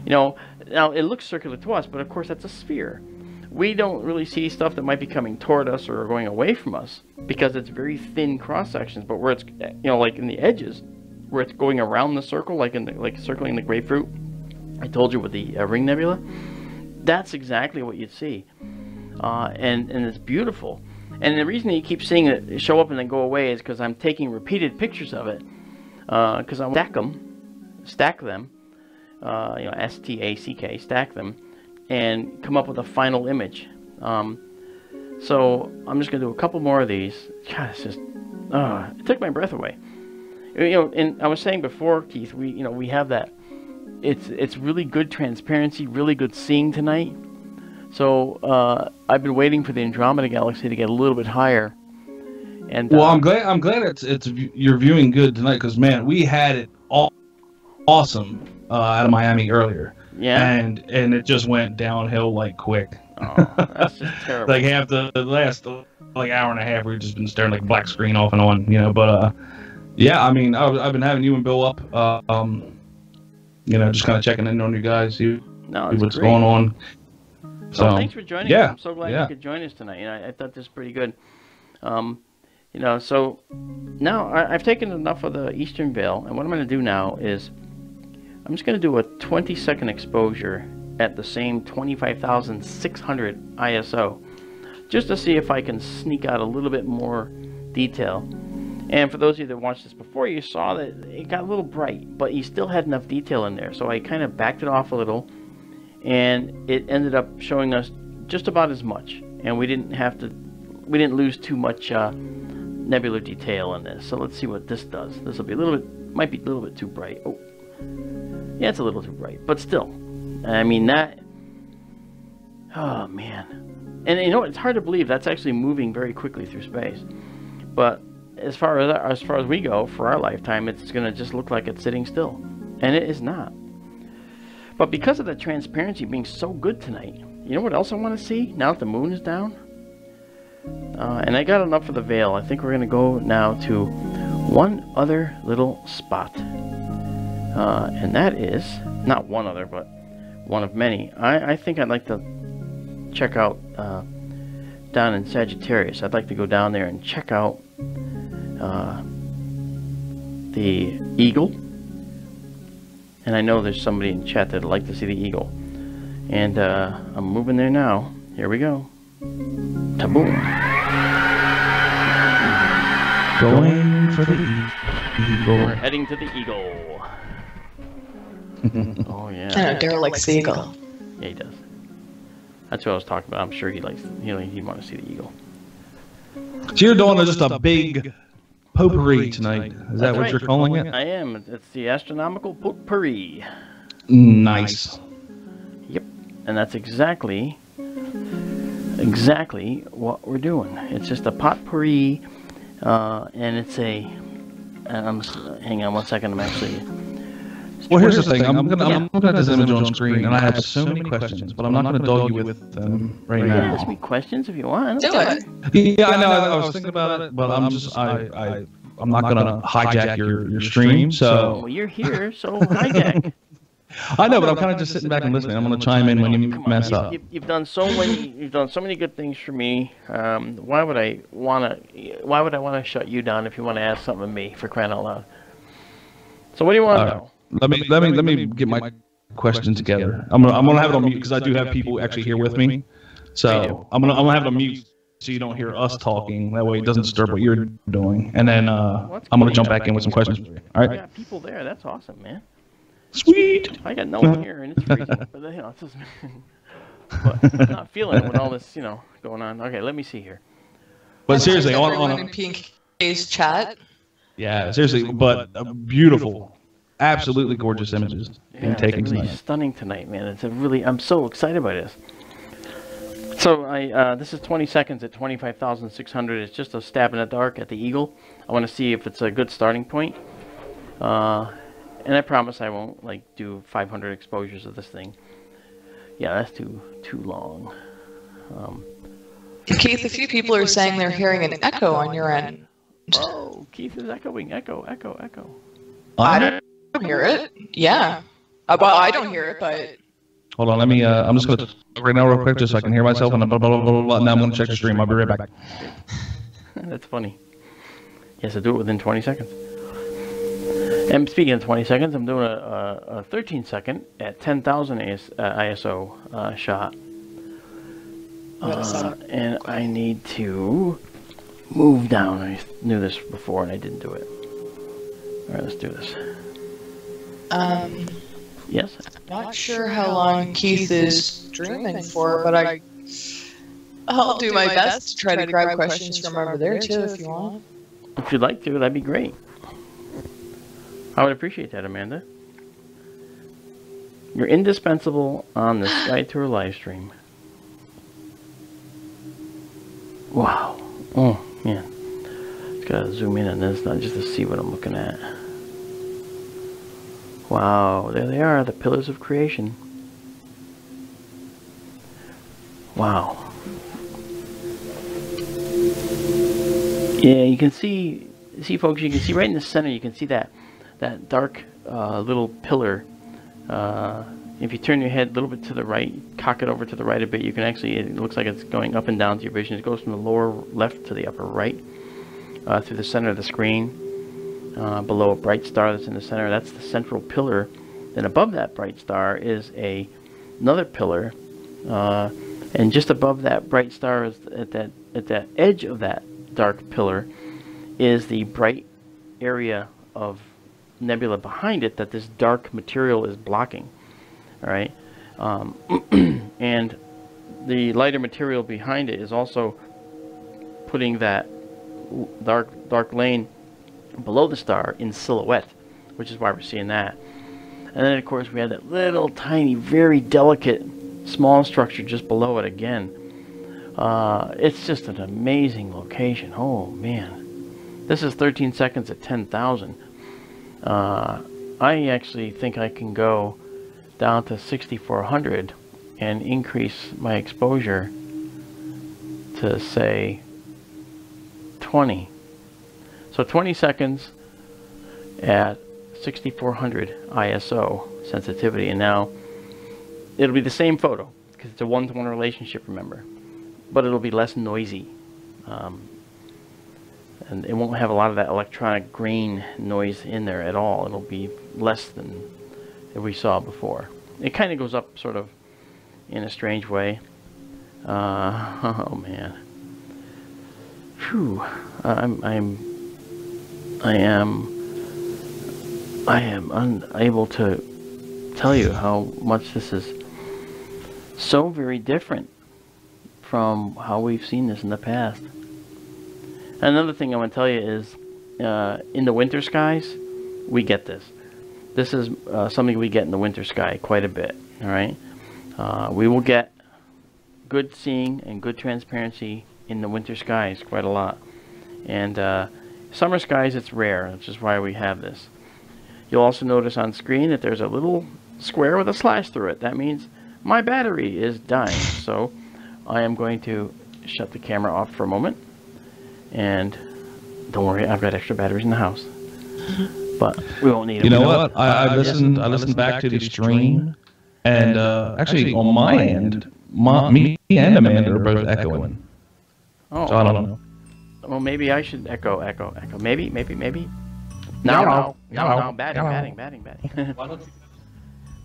You know, now it looks circular to us, but of course that's a sphere. We don't really see stuff that might be coming toward us or going away from us because it's very thin cross sections. But where it's, you know, like in the edges, where it's going around the circle, like circling the grapefruit, I told you with the ring nebula, that's exactly what you'd see, and it's beautiful. And the reason you keep seeing it show up and then go away is because I'm taking repeated pictures of it, because I stack them, you know, S-T-A-C-K, stack them, and come up with a final image. So I'm just gonna do a couple more of these. God, it's just, it took my breath away. You know, and I was saying before, Keith, we have that. It's really good transparency, really good seeing tonight. So I've been waiting for the Andromeda Galaxy to get a little bit higher. And well, I'm glad it's you're viewing good tonight because man, we had it all awesome out of Miami earlier. Yeah. And it just went downhill like quick. Oh, that's just terrible. Like half the last like hour and a half, we've just been staring like black screen off and on, you know. But yeah, I mean, I've been having you and Bill up, you know, just kind of checking in on you guys, see what's going on. So thanks for joining us. I'm so glad you could join us tonight. You know, I thought this was pretty good. You know, so now I've taken enough of the Eastern Veil, and what I'm going to do now is I'm just going to do a 20-second exposure at the same 25,600 ISO, just to see if I can sneak out a little bit more detail. And for those of you that watched this before, you saw that it got a little bright, but you still had enough detail in there. So I kind of backed it off a little, and it ended up showing us just about as much. And we didn't lose too much nebular detail in this. So let's see what this does. This will be might be a little bit too bright. Oh, yeah, it's a little too bright, but still. I mean that. Oh man, and you know it's hard to believe that's actually moving very quickly through space. But as far as we go for our lifetime, it's gonna just look like it's sitting still, and it is not. But because of the transparency being so good tonight, you know what else I want to see now that the moon is down? And I got enough for the veil. I think we're gonna go now to one other little spot, and that is not one other, but one of many. I think I'd like to check out down in Sagittarius. I'd like to go down there and check out the eagle. And I know there's somebody in chat that'd like to see the eagle. And I'm moving there now. Here we go. Ta-boom. Going for the eagle. We're heading to the eagle. Oh yeah. Kind of derelict seagull. Yeah, he does. That's what I was talking about. I'm sure he'd want to see the eagle. So you're doing just a big potpourri tonight. Is that what right. you're calling it? I am. It's the astronomical potpourri. Nice. Yep. And that's exactly what we're doing. It's just a potpourri, and it's a. Hang on one second. I'm actually. Well, here's the thing. I'm looking at this image on screen, and I have so many questions, but I'm not going to dog you with them right now. Ask me questions if you want. Do it. Yeah, I know. I was thinking about it, but I'm not going to hijack your stream. So. Well, you're here, so hijack. I know, but I'm kind of just sitting back and listening. I'm going to chime in when you mess up. You've done so many good things for me. Why would I want to shut you down if you want to ask something of me, for crying out loud? So what do you want to know? Let me get my question together. I'm gonna have it on mute because I do have people actually here with me. So I'm gonna have it on mute so you don't hear us talking. That way it doesn't disturb what you're doing. And then I'm going to jump back in with some questions for you. All right? Yeah, people there. That's awesome, man. Sweet. I got no one here, and it's freezing. But, you know, it's just, but I'm not feeling it with all this, you know, going on. Okay, let me see here. But seriously, everyone in PK's chat. Yeah, seriously, but beautiful, absolutely gorgeous images being taken really tonight. Stunning tonight, man. It's a really, I'm so excited by this. So this is 20 seconds at 25,600. It's just a stab in the dark at the eagle. I want to see if it's a good starting point. And I promise I won't like do 500 exposures of this thing. Yeah, that's too long. Keith, a few people are saying they're hearing an echo on your end. Oh, Keith is echoing. Echo. I don't hear it. Yeah. Well, I don't hear it, but... Hold on, let me, I'm just going to talk right now real quick just so I can hear myself, and blah, blah, blah, blah, blah. Now I'm going to check the stream. I'll be right back. That's funny. Yes, I do it within 20 seconds. And speaking of 20 seconds, I'm doing a 13-second at 10,000 ISO shot. And I need to move down. I knew this before and I didn't do it. Alright, let's do this. Yes? Not sure how long Keith is streaming for, but I'll do my best to try to grab questions from over there too if you want. If you'd like to, that'd be great. I would appreciate that, Amanda. You're indispensable on the Sky Tour live stream. Wow. Oh, man. Just gotta zoom in on this, not just to see what I'm looking at. Wow, there they are, the pillars of creation. Wow. Yeah, you can see folks, you can see right in the center, you can see that dark little pillar. If you turn your head a little bit to the right, cock it over to the right a bit, you can actually, it looks like it's going up and down to your vision. It goes from the lower left to the upper right, through the center of the screen, below a bright star that's in the center. That's the central pillar. Then above that bright star is another pillar, and just above that bright star is at that edge of that dark pillar is the bright area of nebula behind it that this dark material is blocking. All right, and the lighter material behind it is also putting that dark lane below the star in silhouette, which is why we're seeing that. And then of course we have that little tiny, very delicate, small structure just below it again. It's just an amazing location. Oh man, this is 13 seconds at 10,000. I actually think I can go down to 6,400 and increase my exposure to say 20. So 20 seconds at 6,400 ISO sensitivity, and now it'll be the same photo because it's a one-to-one relationship, remember, but it'll be less noisy, and it won't have a lot of that electronic grain noise in there at all. It'll be less than that we saw before. It kind of goes up sort of in a strange way. Oh man. Phew. I am unable to tell you how much this is so very different from how we've seen this in the past. Another thing I want to tell you is in the winter skies, we get this. This is something we get in the winter sky quite a bit. All right, we will get good seeing and good transparency in the winter skies quite a lot, and summer skies it's rare, which is why we have this. You'll also notice on screen that there's a little square with a slash through it. That means my battery is dying, so I am going to shut the camera off for a moment. And don't worry, I've got extra batteries in the house, but we won't need them. You know what? I listened back to the stream, and actually on my end, me and Amanda are both echoing. Oh, so I don't know. Well, maybe I should echo. Maybe. No. Batting.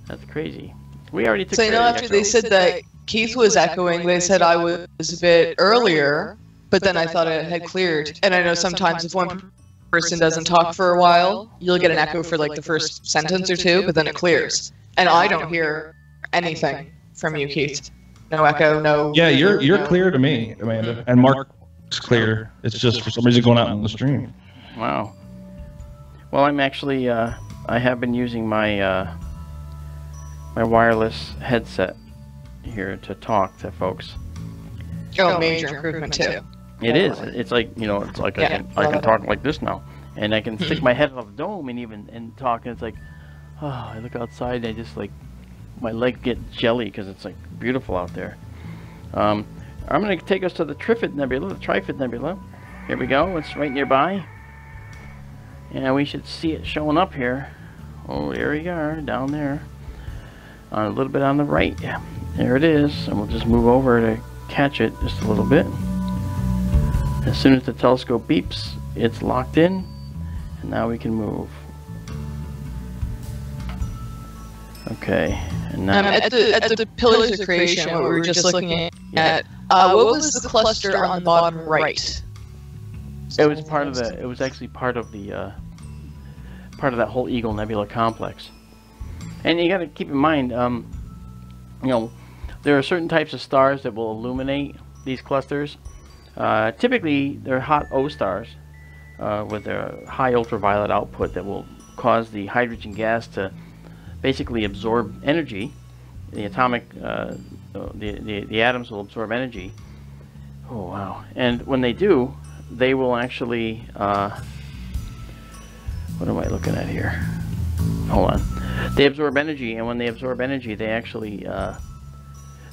That's crazy. We already took. So you know, after they said that Keith was echoing, they said I was a bit earlier. but then I thought it had cleared. And I know sometimes if one person doesn't talk for a while, you'll get an echo for like the first sentence or two, but then it clears. And I don't hear anything from you, Keith. No echo, no. Yeah, you're clear to me, Amanda, and Mark's clear. It's just for some reason going out on the stream. Wow. Well, I'm actually I have been using my my wireless headset here to talk to folks. Oh, major improvement too. It is. It's like, you know, it's like I can talk like this now, and I can stick my head out of the dome and talk, and it's like, oh, I look outside and I just like my leg get jelly because it's like beautiful out there. I'm going to take us to the Trifid Nebula, the Trifid Nebula. Here we go. It's right nearby. And we should see it showing up here. Oh, there we are, down there. A little bit on the right. There it is. And we'll just move over to catch it just a little bit. As soon as the telescope beeps, it's locked in. And now we can move. Okay. And now at the Pillars of Creation, what we were just looking at, what was the cluster on the bottom right? It was part of the. It was actually part of the. Part of that whole Eagle Nebula complex. And you got to keep in mind, you know, there are certain types of stars that will illuminate these clusters. Typically, they're hot O stars with their high ultraviolet output that will cause the hydrogen gas to basically absorb energy. The atomic, the atoms will absorb energy. Oh wow! And when they do, they will actually. What am I looking at here? Hold on. They absorb energy, and when they absorb energy, they actually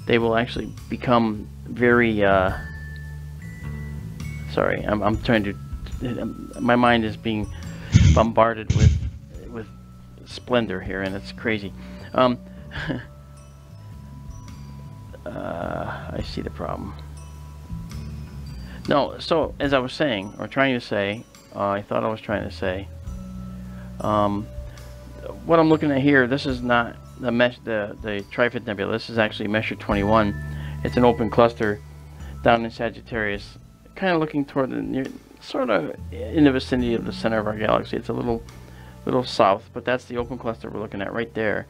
they will actually become very. Sorry, I'm trying to. My mind is being bombarded with splendor here, and it's crazy. I see the problem. No, so as I was saying, or trying to say, I thought I was trying to say. What I'm looking at here, this is not the Trifid Nebula. This is actually Messier 21. It's an open cluster down in Sagittarius, kind of looking toward the sort of in the vicinity of the center of our galaxy. It's a little south, but that's the open cluster we're looking at right there.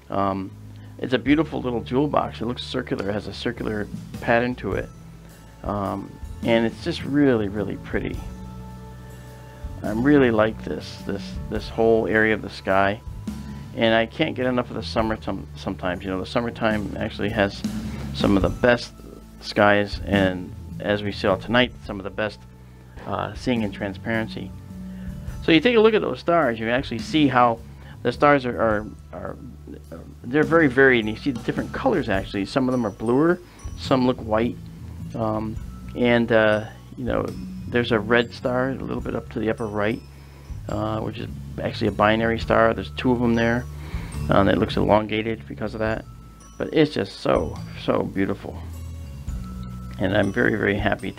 It's a beautiful little jewel box. It looks circular. It has a circular pattern to it, and it's just really, really pretty. I really like this whole area of the sky, and I can't get enough of the summer sometimes. You know, the summertime actually has some of the best skies, and as we saw tonight, some of the best seeing in transparency. So you take a look at those stars, you actually see how the stars are they're very varied, and you see the different colors actually. Some of them are bluer, some look white, and you know, there's a red star a little bit up to the upper right, which is actually a binary star. There's two of them there. It looks elongated because of that, but it's just so beautiful, and I'm very, very happy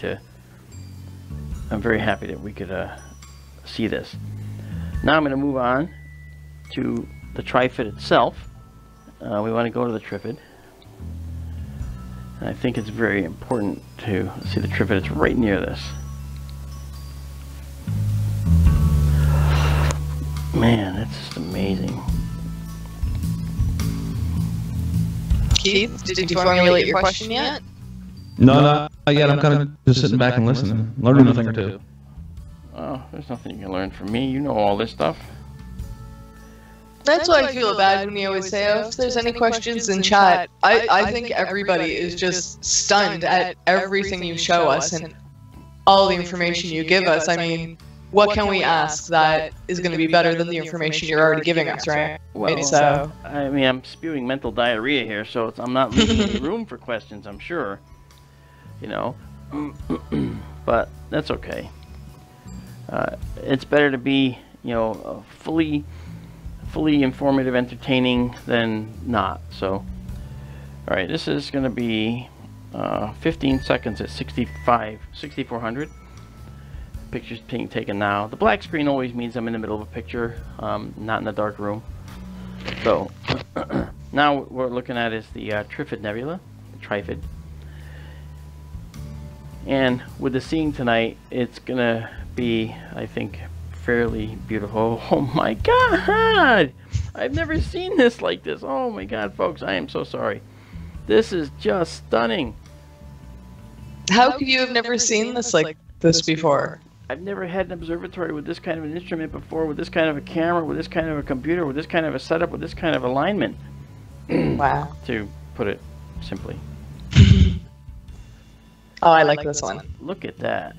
that we could see this. Now I'm going to move on to the Trifid itself. We want to go to the Trifid. And I think it's very important to see the Trifid. It's right near this. Man, that's just amazing. Keith, did you formulate your question yet? No, not yet. I'm kind of just sitting back and listening, learning a thing or two. Oh, there's nothing you can learn from me. You know all this stuff. That's why I feel bad when you always say, oh, if there's any questions in chat. I think everybody is just stunned at everything you show us and all the information you give us. I mean, what can we ask that is going to be better than the information you're already giving us, right? Well, so I mean, I'm spewing mental diarrhea here, so I'm not leaving any room for questions, I'm sure. You know, but that's okay. It's better to be, you know, fully informative, entertaining than not. So, all right, this is going to be 15 seconds at 6400. Picture's being taken now. The black screen always means I'm in the middle of a picture, not in the dark room. So now what we're looking at is the Trifid Nebula, the Trifid. And with the seeing tonight, it's gonna be, I think, fairly beautiful. Oh my God! I've never seen this like this. Oh my God, folks, I am so sorry. This is just stunning. How could you have never seen this like this before? I've never had an observatory with this kind of an instrument before, with this kind of a camera, with this kind of a computer, with this kind of a setup, with this kind of alignment. Wow. To put it simply. Oh, I like this one. Look at that.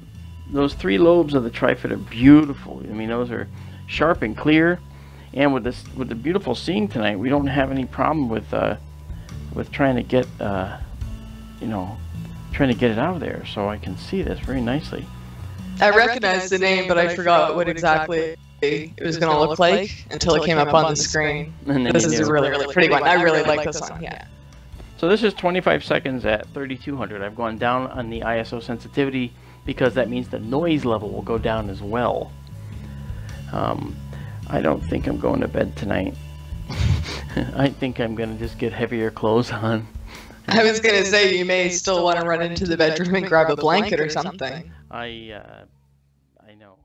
Those 3 lobes of the Trifid are beautiful. I mean, those are sharp and clear. And with this, with the beautiful seeing tonight, we don't have any problem with trying to get, you know, trying to get it out of there. So I can see this very nicely. I recognized the name, but I forgot what exactly it was going to look like until it came up on the screen. And then This is a really, really pretty one. I really like this one, yeah. So this is 25 seconds at 3200. I've gone down on the ISO sensitivity because that means the noise level will go down as well. I don't think I'm going to bed tonight. I think I'm going to just get heavier clothes on. I was going to say you may still want to run into the bedroom and grab a blanket or something. I know.